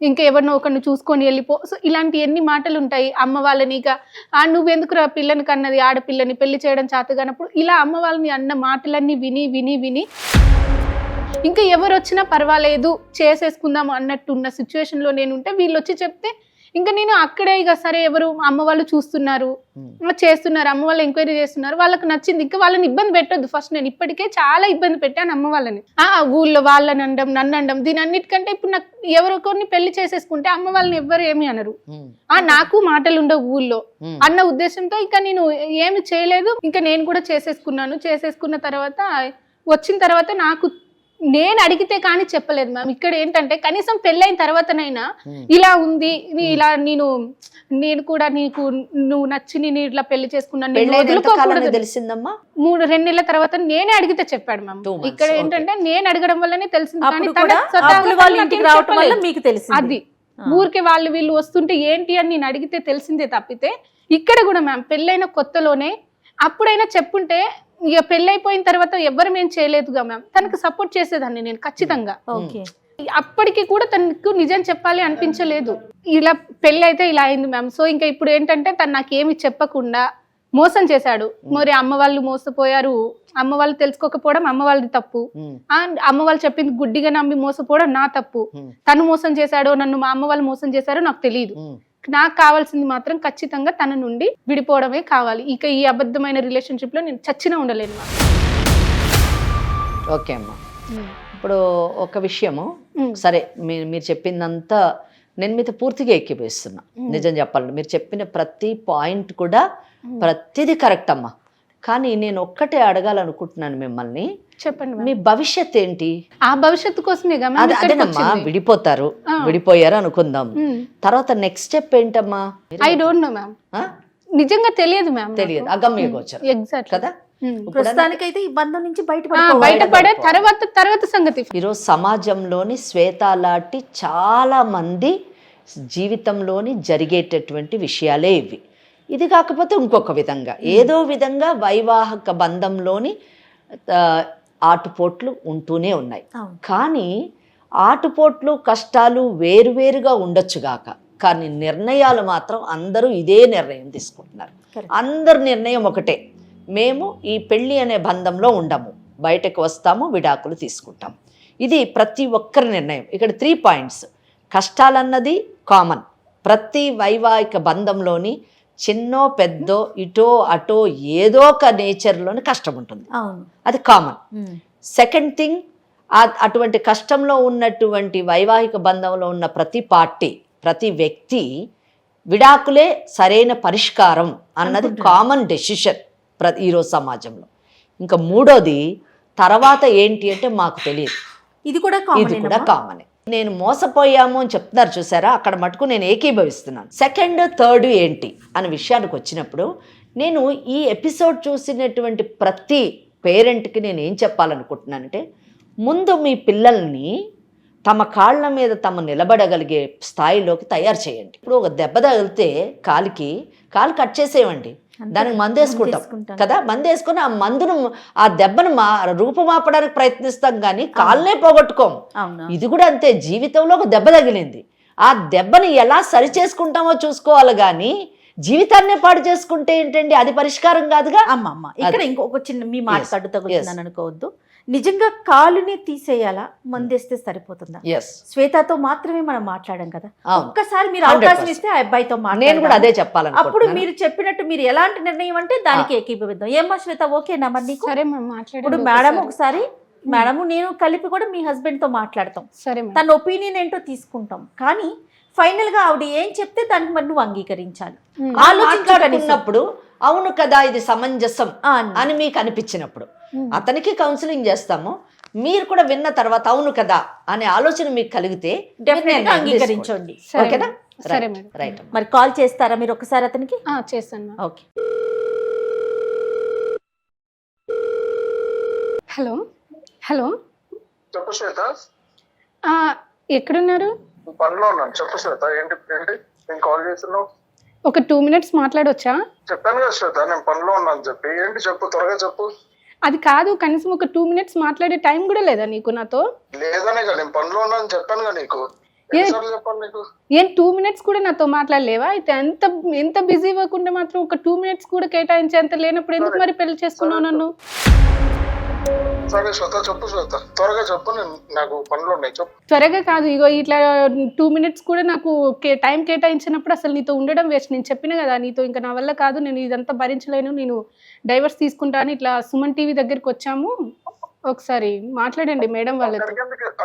ఇంకా ఎవరినో ఒకరిని చూసుకొని వెళ్ళిపో. సో ఇలాంటి ఎన్ని మాటలు ఉంటాయి. అమ్మ వాళ్ళని ఇక నువ్వెందుకు పిల్లని కన్నది, ఆడపిల్లని పెళ్లి చేయడం చేతగానప్పుడు ఇలా అమ్మ వాళ్ళని అన్న మాటలన్నీ విని విని విని ఇంకా ఎవరు వచ్చినా పర్వాలేదు చేసేసుకుందాం అన్నట్టున్న సిచ్యువేషన్లో నేను ఉంటే వీళ్ళు వచ్చి చెప్తే ఇంకా నేను అక్కడే ఇక సరే ఎవరు అమ్మ వాళ్ళు చూస్తున్నారు, చేస్తున్నారు, అమ్మ వాళ్ళు ఎంక్వైరీ చేస్తున్నారు, వాళ్ళకి నచ్చింది, ఇంకా వాళ్ళని ఇబ్బంది పెట్టొద్దు. ఫస్ట్ నేను ఇప్పటికే చాలా ఇబ్బంది పెట్టాను అమ్మ వాళ్ళని. ఊళ్ళో వాళ్ళని అనడం, నన్ను అనడం, దీని అన్నిటికంటే ఇప్పుడు నాకు ఎవరికొన్ని పెళ్లి చేసేసుకుంటే అమ్మ వాళ్ళని ఎవ్వరు ఏమి అనరు, నాకు మాటలు ఉండవు ఊళ్ళో అన్న ఉద్దేశంతో ఇంకా నేను ఏమి చేయలేదు. ఇంకా నేను కూడా చేసేసుకున్నాను. చేసేసుకున్న తర్వాత వచ్చిన తర్వాత నాకు నేను అడిగితే కానీ చెప్పలేదు మ్యామ్. ఇక్కడ ఏంటంటే కనీసం పెళ్ళైన తర్వాతనైనా ఇలా ఉంది, ఇలా నేను కూడా నీకు నువ్వు నచ్చి నేను ఇట్లా పెళ్లి చేసుకున్నాను తెలిసిందమ్మా. 2 నెలల తర్వాత నేనే అడిగితే చెప్పాడు మ్యామ్. ఇక్కడ ఏంటంటే నేను అడగడం వల్లనే తెలిసింది, కానీ అది ఊరికే వాళ్ళు వీళ్ళు వస్తుంటే ఏంటి అని నేను అడిగితే తెలిసిందే తప్పితే ఇక్కడ కూడా మ్యామ్ పెళ్ళైన కొత్తలోనే అప్పుడైనా చెప్పుంటే ఇక పెళ్ళైపోయిన తర్వాత ఎవ్వరు మేము చేయలేదుగా మ్యామ్. తనకు సపోర్ట్ చేసేదాన్ని నేను ఖచ్చితంగా. అప్పటికి కూడా తనకు నిజం చెప్పాలి అనిపించలేదు. ఇలా పెళ్ళి అయితే ఇలా అయింది మ్యామ్. సో ఇంకా ఇప్పుడు ఏంటంటే తను నాకేమి చెప్పకుండా మోసం చేశాడు. మరి అమ్మ వాళ్ళు మోసపోయారు, అమ్మ వాళ్ళు తెలుసుకోకపోవడం అమ్మ వాళ్ళది తప్పు, అమ్మ వాళ్ళు చెప్పింది గుడ్డిగా నమ్మి మోసపోవడం నా తప్పు. తను మోసం చేశాడో నన్ను మా అమ్మ వాళ్ళు మోసం చేశారో నాకు తెలియదు. నాకు కావాల్సింది మాత్రం ఖచ్చితంగా తన నుండి విడిపోవడమే కావాలి. ఇక ఈ అబద్ధమైన రిలేషన్షిప్ లో నేను చచ్చినా ఉండలేను. ఓకే అమ్మా, ఇప్పుడు ఒక విషయము, సరే మీరు చెప్పిందంతా నేను మీతో పూర్తిగా ఎక్కిపోయిస్తున్నా. నిజం చెప్పాలంటే మీరు చెప్పిన ప్రతి పాయింట్ కూడా ప్రతిదీ కరెక్ట్ అమ్మా. కానీ నేను ఒక్కటే అడగాలనుకుంటున్నాను మిమ్మల్ని, చెప్పండి మీ భవిష్యత్ ఏంటి? ఆ భవిష్యత్తు కోసమే అదేనమ్మా, విడిపోయారు అనుకుందాం, తర్వాత నెక్స్ట్ స్టెప్ ఏంటమ్మా? ఐ డోంట్ నో మ్యామ్, నిజంగా తెలియదు మ్యామ్, తెలియదు, అగమ్య గోచరం. ఎగ్జాక్ట్ కదా. ప్రస్తుతానికైతే ఈ బంధం నుంచి బయటపడే తర్వాత సంగతి. ఈరోజు సమాజంలోని శ్వేత లాంటి చాలా మంది జీవితంలోని జరిగేటటువంటి విషయాలే ఇవి. ఇది కాకపోతే ఇంకొక విధంగా ఏదో విధంగా వైవాహిక బంధంలోని ఆటుపోట్లు ఉంటూనే ఉన్నాయి. కానీ ఆటుపోట్లు కష్టాలు వేరువేరుగా ఉండొచ్చుగాక, కానీ నిర్ణయాలు మాత్రం అందరూ ఇదే నిర్ణయం తీసుకుంటున్నారు. అందరి నిర్ణయం ఒకటే, మేము ఈ పెళ్ళి అనే బంధంలో ఉండము, బయటకు వస్తాము, విడాకులు తీసుకుంటాం. ఇది ప్రతి ఒక్కరి నిర్ణయం. ఇక్కడ 3 పాయింట్స్. కష్టాలన్నది కామన్, ప్రతి వైవాహిక బంధంలోని చిన్నో పెద్దో ఇటో అటో ఏదో ఒక నేచర్లోని కష్టం ఉంటుంది, అది కామన్. సెకండ్ థింగ్, అటువంటి కష్టంలో ఉన్నటువంటి వైవాహిక బంధంలో ఉన్న ప్రతి పార్టీ, ప్రతి వ్యక్తి విడాకులే సరైన పరిష్కారం అన్నది కామన్ డెసిషన్ ఈరోజు సమాజంలో. ఇంకా మూడోది తర్వాత ఏంటి అంటే మాకు తెలియదు, ఇది కూడా కామనే. నేను మోసపోయాము అని చెప్తున్నారు చూసారా, అక్కడ మటుకు నేను ఏకీభవిస్తున్నాను. సెకండ్ థర్డ్ ఏంటి అనే విషయానికి వచ్చినప్పుడు నేను ఈ ఎపిసోడ్ చూసినటువంటి ప్రతి పేరెంట్కి నేను ఏం చెప్పాలనుకుంటున్నానంటే, ముందు మీ పిల్లల్ని తమ కాళ్ళ మీద తమ నిలబడగలిగే స్థాయిలోకి తయారు చేయండి. ఇప్పుడు ఒక దెబ్బ తగిలితే కాలు కట్ చేసేయండి, దానికి మందు వేసుకుంటాం కదా, మందు వేసుకొని ఆ మందును ఆ దెబ్బను రూపుమాపడానికి ప్రయత్నిస్తాం, కానీ కాళ్ళనే పోగొట్టుకోం. ఇది కూడా అంతే, జీవితంలో ఒక దెబ్బ తగిలింది, ఆ దెబ్బని ఎలా సరి చేసుకుంటామో చూసుకోవాలి, కానీ జీవితాన్నే పాడు చేసుకుంటే ఏంటండి, అది పరిష్కారం కాదుగా. అమ్మమ్మ ఇక్కడ ఇంకొక చిన్న మీ మాట కట్టు తగులుతుందని అనుకోవద్దు. నిజంగా కాలుని తీసేయాలా, మందేస్తే సరిపోతుందా? శ్వేతతో మాత్రమే మనం మాట్లాడాం కదా, ఒక్కసారి మీరు అవకాశం ఇస్తే ఆ అబ్బాయితో నేను కూడా అదే చెప్పాలి. అప్పుడు మీరు చెప్పినట్టు మీరు ఎలాంటి నిర్ణయం అంటే దానికి ఏకీభవిద్దాం. ఏమ్మా శ్వేత, ఓకేనా మరి నీకు? సరే ఇప్పుడు మేడం ఒకసారి మేడము నేను కలిపి కూడా మీ హస్బెండ్ తో మాట్లాడతాం, సరే తన ఒపీనియన్ ఏంటో తీసుకుంటాం, కానీ ఫైనల్ గా ఆవిడ ఏం చెప్తే దానికి మరి నువ్వు అంగీకరించాలి. ఆలోచించినప్పుడు అవును కదా ఇది సమంజసం అని మీకు అనిపించినప్పుడు అతనికి కౌన్సిలింగ్ చేస్తాము, మీరు కూడా విన్న తర్వాత అవును కదా అనే ఆలోచన మీకు కలిగితే డెఫినెట్ గా అంగీకరించండి. ఓకేనా? సరే మేడం. రైట్. మరి కాల్ చేస్తారా మీరు ఒకసారి అతనికి? చేస్తాను. ఓకే. హలో చెప్పు శ్వేత. ఎక్కడున్నారు? పనిలో ఉన్నాను. చెప్పు శ్వేత, ఏంటి నేను కాల్ చేస్తున్నావు? ఒక 2 minutes మాట్లాడొచ్చా? చెప్పాను కదా శ్వేత, నేను పనిలో ఉన్నాను చెప్పి. ఏంటి చెప్పు, త్వరగా చెప్పు. అది కాదు, కనీసం ఒక 2 minutes మాట్లాడే టైం కూడా లేదా నీకు నాతో? లేదనే కదా, నేను పనిలో ఉన్నాను చెప్పాను కదా నీకు. ఎన్నిసార్లు చెప్పాను నీకు? ఏం 2 minutes కూడా నాతో మాట్లాడలేవా? అయితే ఎంత బిజీ వర్క్ ఉంటే మాత్రం ఒక 2 minutes కూడా కేటాయించేంత లేనప్పుడు ఎందుకు మరి పెళ్లి చేసుకున్నావు నన్ను? సరే శ్వేత చెప్పు, శ్వేత త్వరగా చెప్పు, నాకు పనులు ఉన్నాయి చెప్పు. త్వరగా కాదు, ఇగో ఇట్లా 2 minutes కూడా నాకు టైం కేటాయించినప్పుడు అసలు నీతో ఉండడం వేస్ట్. నేను చెప్పిన కదా నీతో ఇంకా నా వల్ల కాదు, నేను ఇదంతా భరించలేను, నేను డైవర్స్ తీసుకుంటా అని ఇట్లా సుమన్ టీవీ దగ్గరికి వచ్చాము. ఒకసారి మాట్లాడండి మేడం వాళ్ళతో.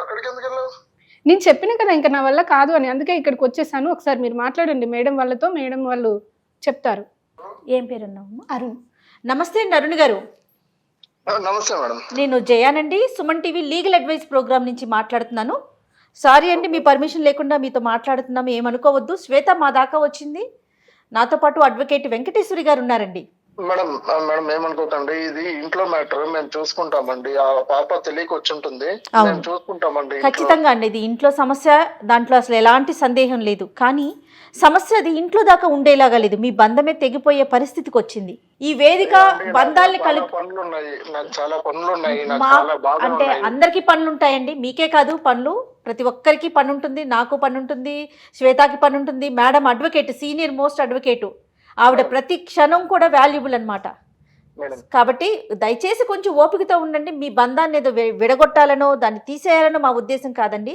అక్కడికి ఎందుకు వెళ్ళావు? నేను చెప్పిన కదా ఇంకా నా వల్ల కాదు అని, అందుకే ఇక్కడికి వచ్చేసాను. ఒకసారి మీరు మాట్లాడండి మేడం వాళ్ళతో, మేడం వాళ్ళు చెప్తారు. ఏం పేరు అన్నావు? అరుణ్. నమస్తే అండి అరుణ్ గారు. నమస్తే మేడం. నేను జయానండి, Suman TV legal advice programme నుంచి మాట్లాడుతున్నాను. సారీ అండి, మీ పర్మిషన్ లేకుండా మీతో మాట్లాడుతున్నాము, ఏమనుకోవద్దు. శ్వేత మా దాకా వచ్చింది, నాతో పాటు అడ్వకేట్ వెంకటేశ్వరి గారు ఉన్నారండి. మేడం మేడం ఏమనుకోకండి, ఇది ఇంట్లో మ్యాటర్, మేము చూసుకుంటామండి. ఆ పాప తెలియక వచ్చి ఉంటుంది, మేము చూసుకుంటామండి. ఖచ్చితంగా అండి, ఇది ఇంట్లో సమస్య, దాంట్లో అసలు ఎలాంటి సందేహం లేదు. కానీ సమస్య అది ఇంట్లో దాకా ఉండేలాగా లేదు, మీ బంధమే తెగిపోయే పరిస్థితికి వచ్చింది. ఈ వేదిక బంధాలని పనులు ఉన్నాయి, నాకు చాలా పనులు ఉన్నాయి, నాకు మా చాలా బాగా అంటే అందరికీ పనులు ఉంటాయండి, మీకే కాదు పనులు, ప్రతి ఒక్కరికి పని ఉంటుంది. నాకు పని ఉంటుంది, శ్వేతకి పని ఉంటుంది. Madam advocate, senior most advocate, ఆవిడ ప్రతి క్షణం కూడా వాల్యుబుల్ అన్నమాట. కాబట్టి దయచేసి కొంచెం ఓపికతో ఉండండి. మీ బంధాన్ని ఏదో విడగొట్టాలనో దాన్ని తీసేయాలనో మా ఉద్దేశం కాదండి.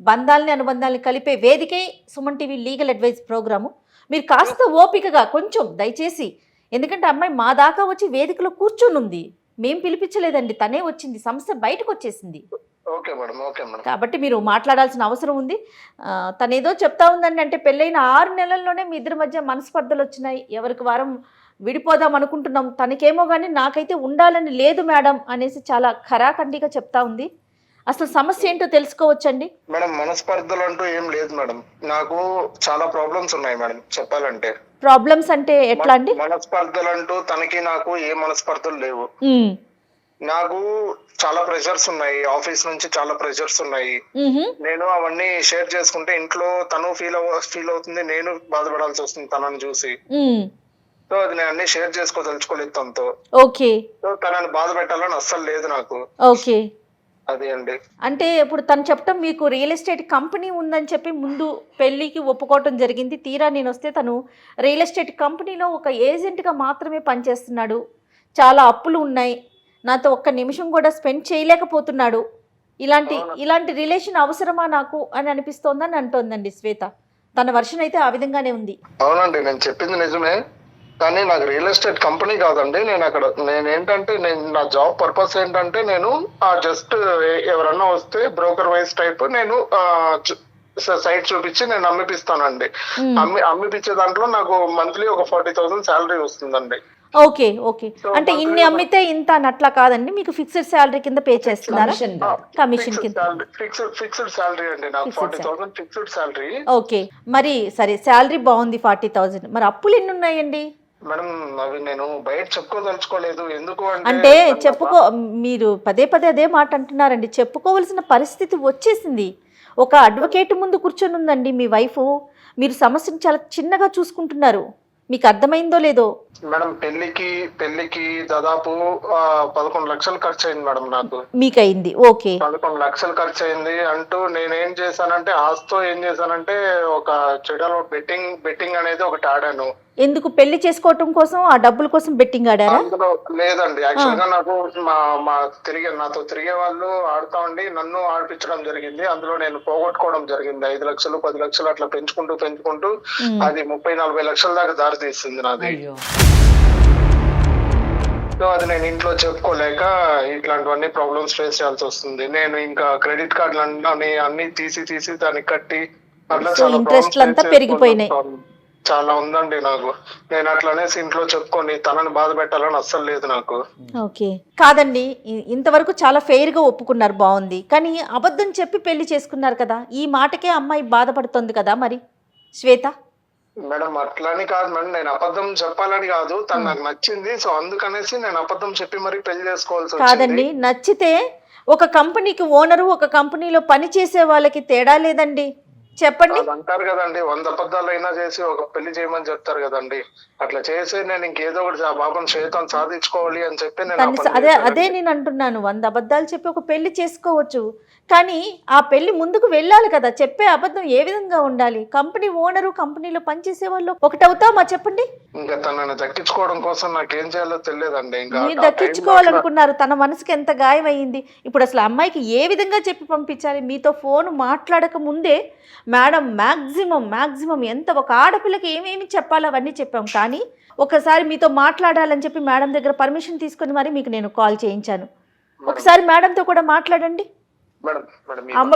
బంధాలని అనుబంధాలని కలిపే వేదికే Suman TV legal advice programme. మీరు కాస్త ఓపికగా కొంచెం దయచేసి, ఎందుకంటే అమ్మాయి మా దాకా వచ్చి వేదికలో కూర్చుని ఉంది, మేం పిలిపించలేదండి, తనే వచ్చింది, సమస్య బయటకు వచ్చేసింది. కాబట్టి మీరు మాట్లాడాల్సిన అవసరం ఉంది. తనేదో చెప్తా ఉందండి, అంటే పెళ్ళైన 6 నెలల్లోనే మీ ఇద్దరి మధ్య మనస్పర్ధలు వచ్చినాయి, ఎవరికి వారం విడిపోదాం అనుకుంటున్నాం, తనకేమో కానీ నాకైతే ఉండాలని లేదు మేడం అనేసి చాలా ఖరాఖండిగా చెప్తా ఉంది. అసలు సమస్య ఏంటో తెలుసుకోవచ్చండి. మేడం మనస్పర్ధలు అంటూ ఏం లేదు మేడం, నాకు చాలా ప్రాబ్లమ్స్ ఉన్నాయి మేడం చెప్పాలంటే. ప్రాబ్లమ్స్ అంటే ఎట్లా అండి? మనస్పర్ధలు అంటూ తనకి నాకు ఏ మనస్పర్ధలు లేవు. నాకు చాలా ప్రెషర్స్ ఉన్నాయి, ఆఫీస్ నుంచి చాలా ప్రెషర్స్ ఉన్నాయి. నేను అవన్నీ షేర్ చేసుకుంటే ఇంట్లో తను ఫీల్ అవుతుంది, నేను బాధపడాల్సి వస్తుంది తనని చూసి. సో అది నేను అన్ని షేర్ చేసుకోదలుచుకోలేదు తనతో. ఓకే. సో తనని బాధ పెట్టాలని అస్సలు లేదు నాకు. ఓకే. అదే అండి. అంటే ఇప్పుడు తను చెప్పడం, మీకు రియల్ ఎస్టేట్ కంపెనీ ఉందని చెప్పి ముందు పెళ్లికి ఒప్పుకోవటం జరిగింది. తీరా నేను వస్తే తను రియల్ ఎస్టేట్ కంపెనీలో ఒక ఏజెంట్గా మాత్రమే పనిచేస్తున్నాడు, చాలా అప్పులు ఉన్నాయి, నాతో ఒక్క నిమిషం కూడా స్పెండ్ చేయలేకపోతున్నాడు, ఇలాంటి రిలేషన్ అవసరమా నాకు అని అనిపిస్తోందని అంటోందండి శ్వేత. తన వర్షన్ అయితే ఆ విధంగానే ఉంది. అవునండి, నేను చెప్పింది నిజమే, కానీ నాకు రియల్ ఎస్టేట్ కంపెనీ కాదండి. నేను నా జాబ్ పర్పస్ ఏంటంటే, నేను జస్ట్ ఎవరన్నా వస్తే బ్రోకర్ వైజ్ టైప్ నేను సైట్ చూపించి నేను అమ్మిపిస్తానండి. అమ్మిపించే దాంట్లో నాకు మంత్లీ ఒక 40,000 శాలరీ వస్తుందండి. ఓకే. ఓకే. అంటే ఇన్ని అమ్మితే ఇంత అట్లా కాదండి, మీకు ఫిక్స్డ్ శాలరీ కింద పే చేస్తున్నారా? కమిషన్ కింద ఫిక్స్డ్ శాలరీ అండి, నాకు 40,000 ఫిక్స్డ్ శాలరీ. ఓకే. మరి సరే, శాలరీ బాగుంది 40,000, మరి అప్పులు ఎన్ని ఉన్నాయండి? మేడం అవి నేను బయట చెప్పుకోదలుచుకోలేదు. ఎందుకు అంటే మీరు పదే అదే మాట అంటున్నారండి. చెప్పుకోవలసిన పరిస్థితి వచ్చేసింది. ఒక అడ్వకేట్ ముందు కూర్చొని ఉందండి మీ వైఫ్, మీరు సమస్యను చాలా చిన్నగా చూసుకుంటున్నారు. మీకు అర్థమైందో లేదో మేడం, పెళ్లికి దాదాపు 11 లక్షలు ఖర్చు అయింది మేడం నాకు. మీకు అయింది? ఓకే. 11 లక్షలు ఖర్చు అయింది అంటూ నేనేం చేశానంటే, ఆస్తో ఏం చేశానంటే ఒక చెడలో బెట్టింగ్ అనేది ఒకటి ఆడాను. ఎందుకు? పెళ్లి చేసుకోవటం కోసం, ఆ డబ్బుల కోసం బెట్టింగ్ ఆడారా? లేదండి, యాక్చువల్ గా నాకు నాతో తిరిగే వాళ్ళు ఆడుతా ఉండి నన్ను ఆడిపించడం జరిగింది. అందులో నేను పోగొట్టుకోవడం జరిగింది. 5 లక్షలు 10 లక్షలు అట్లా పెంచుకుంటూ అది 30-40 లక్షల దాకా దారి తీస్తుంది నాది. సో అది నేను ఇంట్లో చెప్పుకోలేక ఇట్లాంటివన్నీ ప్రాబ్లమ్స్ ఫేస్ చేయాల్సి వస్తుంది. నేను ఇంకా క్రెడిట్ కార్డులు అన్ని తీసి దానికి కట్టి అట్లా ఇంట్రెస్ట్ అంతా పెరిగిపోయినాయి. చాలా ఉందండి నాకు. నేను అట్లనేసి ఇంట్లో చెప్పుకొని తనని బాధ పెట్టాలని అస్సలు లేదు నాకు. ఓకే. కాదండి, ఇంతవరకు చాలా ఫెయిర్ గా ఒప్పుకున్నారు, బాగుంది. కానీ అబద్ధం చెప్పి పెళ్లి చేసుకున్నారు కదా, ఈ మాటకే అమ్మాయి బాధపడుతుంది కదా మరి శ్వేత. మేడం అట్లని కాదు మేడం, నేను అబద్ధం చెప్పాలని కాదు, తను నాకు నచ్చింది, సో అందుకనేసి నేను అబద్ధం చెప్పి మరి పెళ్లి చేసుకోవాల్సి కాదండి, నచ్చితే ఒక కంపెనీకి ఓనరు, ఒక కంపెనీలో పని చేసే వాళ్ళకి తేడా లేదండి. చెప్పండి. అది అంటారు కదండి, 100 అబద్ధాలైనా చేసి ఒక పెళ్లి చేయమని చెప్తారు కదండి. అట్లా చేసి నేను ఇంకేదో ఒకటి ఆ బాబుని చేతం సాధించుకోవాలి అని చెప్పి నేను ఆ తల్లి పని అదే చేశానండి. అదే నేను అంటున్నాను, 100 అబద్ధాలు చెప్పి ఒక పెళ్లి చేసుకోవచ్చు, కానీ ఆ పెళ్లి ముందుకు వెళ్ళాలి కదా. చెప్పే అబద్ధం ఏ విధంగా ఉండాలి? కంపెనీ ఓనరు, కంపెనీలో పనిచేసే వాళ్ళు ఒకటవుతామా చెప్పండి? ఇంకా తనని దక్కించుకోవడం కోసం నాకేం చేయాలో తెలియదండి. ఇంకా మీరు ఆ టైంలో దక్కించుకోవాలనుకున్నారు, తన మనసుకి ఎంత గాయం అయ్యింది. ఇప్పుడు అసలు అమ్మాయికి ఏ విధంగా చెప్పి పంపించాలి? మీతో ఫోన్ మాట్లాడక ముందే మేడం మ్యాక్సిమం ఎంత ఒక ఆడపిల్లకి ఏమేమి చెప్పాలో అవన్నీ చెప్పాం, కానీ ఒకసారి మీతో మాట్లాడాలని చెప్పి మేడం దగ్గర పర్మిషన్ తీసుకొని మరి మీకు నేను కాల్ చేయించాను. ఒకసారి మేడంతో కూడా మాట్లాడండి. మేడం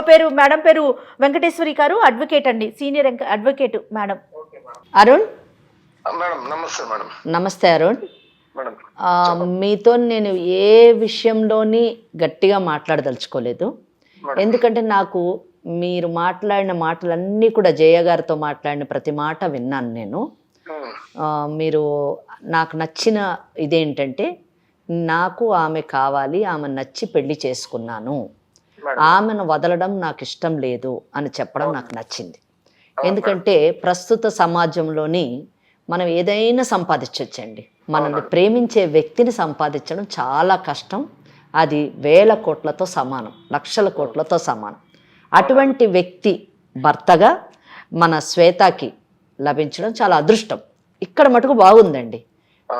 మేడం మేడం పేరు వెంకటేశ్వరి గారు, అడ్వకేట్ అండి, senior advocate madam. Arun, madam నమస్తే మేడం. నమస్తే అరుణ్. మేడం మీతో నేను ఏ విషయంలోని గట్టిగా మాట్లాడదలుచుకోలేదు. ఎందుకంటే నాకు మీరు మాట్లాడిన మాటలన్నీ కూడా జయ గారితో మాట్లాడిన ప్రతి మాట విన్నాను నేను. మీరు నాకు నచ్చిన ఇదేంటంటే, నాకు ఆమె కావాలి, ఆమె నచ్చి పెళ్లి చేసుకున్నాను, ఆమెను వదలడం నాకు ఇష్టం లేదు అని చెప్పడం నాకు నచ్చింది. ఎందుకంటే ప్రస్తుత సమాజంలోని మనం ఏదైనా సంపాదించవచ్చండి. మనల్ని ప్రేమించే వ్యక్తిని సంపాదించడం చాలా కష్టం. అది వేల కోట్లతో సమానం, లక్షల కోట్లతో సమానం. అటువంటి వ్యక్తి భర్తగా మన శ్వేతకి లభించడం చాలా అదృష్టం. ఇక్కడ మటుకు బాగుందండి.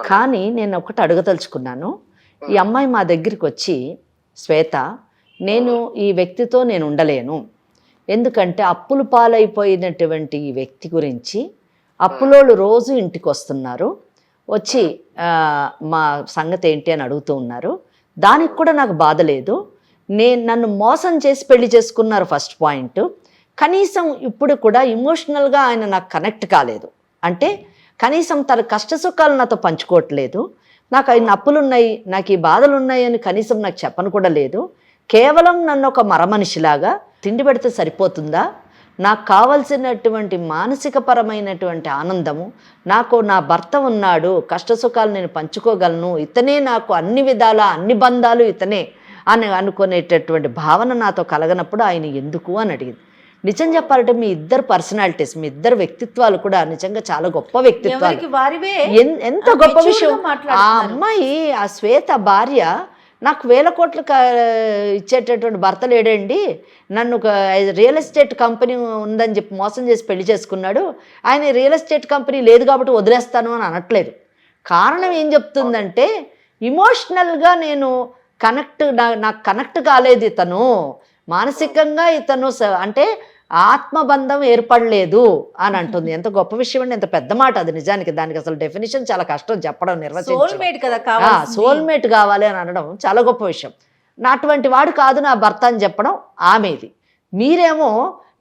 కానీ నేను ఒకటి అడగదలుచుకున్నాను. ఈ అమ్మాయి మా దగ్గరికి వచ్చి, శ్వేత, నేను ఈ వ్యక్తితో నేను ఉండలేను, ఎందుకంటే అప్పులు పాలైపోయినటువంటి ఈ వ్యక్తి గురించి అప్పులోళ్ళు రోజు ఇంటికి వస్తున్నారు, వచ్చి మా సంగతి ఏంటి అని అడుగుతూ ఉన్నారు. దానికి కూడా నాకు బాధ లేదు. నన్ను మోసం చేసి పెళ్లి చేసుకున్నారు ఫస్ట్ పాయింట్. కనీసం ఇప్పుడు కూడా ఇమోషనల్గా ఆయన నాకు కనెక్ట్ కాలేదు. అంటే కనీసం తన కష్ట సుఖాలు నాతో పంచుకోవట్లేదు. నాకు ఆయన అప్పులు ఉన్నాయి, నాకు ఈ బాధలు ఉన్నాయి అని కనీసం నాకు చెప్పను కూడా లేదు. కేవలం నన్ను ఒక మరమనిషిలాగా తిండి పెడితే సరిపోతుందా? నాకు కావలసినటువంటి మానసికపరమైనటువంటి ఆనందము, నాకు నా భర్త ఉన్నాడు, కష్టసుఖాలు నేను పంచుకోగలను, ఇతనే నాకు అన్ని విధాల అన్ని బంధాలు ఇతనే అని అనుకునేటటువంటి భావన నాతో కలగనప్పుడు ఆయన ఎందుకు అని అడిగింది. నిజం చెప్పాలంటే మీ ఇద్దరు పర్సనాలిటీస్, మీ ఇద్దరు వ్యక్తిత్వాలు కూడా నిజంగా చాలా గొప్ప వ్యక్తిత్వాలు. ఎంత గొప్ప విషయం. ఆ అమ్మాయి, ఆ శ్వేత భార్య, నాకు 1000 కోట్లు ఇచ్చేటటువంటి భర్త లేడండి, నన్ను ఒక రియల్ ఎస్టేట్ కంపెనీ ఉందని చెప్పి మోసం చేసి పెళ్లి చేసుకున్నాడు, ఆయన రియల్ ఎస్టేట్ కంపెనీ లేదు కాబట్టి వదిలేస్తాను అని అనట్లేదు. కారణం ఏం చెప్తుందంటే, ఇమోషనల్గా నేను నాకు కనెక్ట్ కాలేదు ఇతను, మానసికంగా ఇతను అంటే ఆత్మబంధం ఏర్పడలేదు అని అంటుంది. ఎంత గొప్ప విషయం అండి, ఎంత పెద్ద మాట అది. నిజానికి దానికి అసలు డెఫినేషన్ చాలా కష్టం చెప్పడం, నిర్వచించడం. సోల్మేట్ కావాలి అని అనడం చాలా గొప్ప విషయం. అటువంటి వాడు కాదు నా భర్త అని చెప్పడం ఆమెది. మీరేమో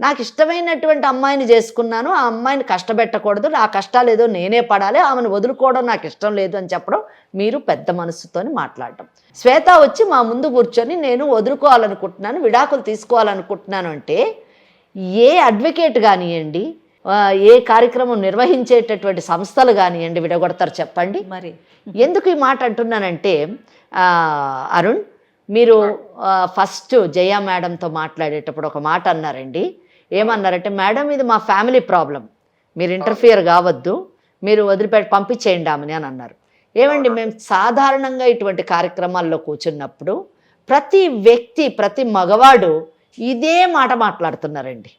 నాకు ఇష్టమైనటువంటి అమ్మాయిని చేసుకున్నాను, ఆ అమ్మాయిని కష్టపెట్టకూడదు, నా కష్టాలు ఏదో నేనే పడాలి, ఆమెను వదులుకోవడం నాకు ఇష్టం లేదు అని చెప్పడం మీరు పెద్ద మనసుతోని మాట్లాడటం. శ్వేత వచ్చి మా ముందు కూర్చొని నేను వదులుకోవాలనుకుంటున్నాను, విడాకులు తీసుకోవాలనుకుంటున్నాను అంటే, ఏ అడ్వకేట్ కానివ్వండి, ఏ కార్యక్రమం నిర్వహించేటటువంటి సంస్థలు కానివ్వండి విడగొడతారు చెప్పండి. మరి ఎందుకు ఈ మాట అంటున్నానంటే, అరుణ్, మీరు ఫస్ట్ జయ మేడంతో మాట్లాడేటప్పుడు ఒక మాట అన్నారండి. ఏమన్నారంటే, మేడం ఇది మా ఫ్యామిలీ ప్రాబ్లం, మీరు ఇంటర్ఫియర్ కావద్దు, మీరు పంపించేయండి ఆమెని అని అన్నారు. ఏమండి, మేము సాధారణంగా ఇటువంటి కార్యక్రమాల్లో కూర్చున్నప్పుడు ప్రతి వ్యక్తి, ప్రతి మగవాడు ఇదే మాట మాట్లాడుతున్నారండి.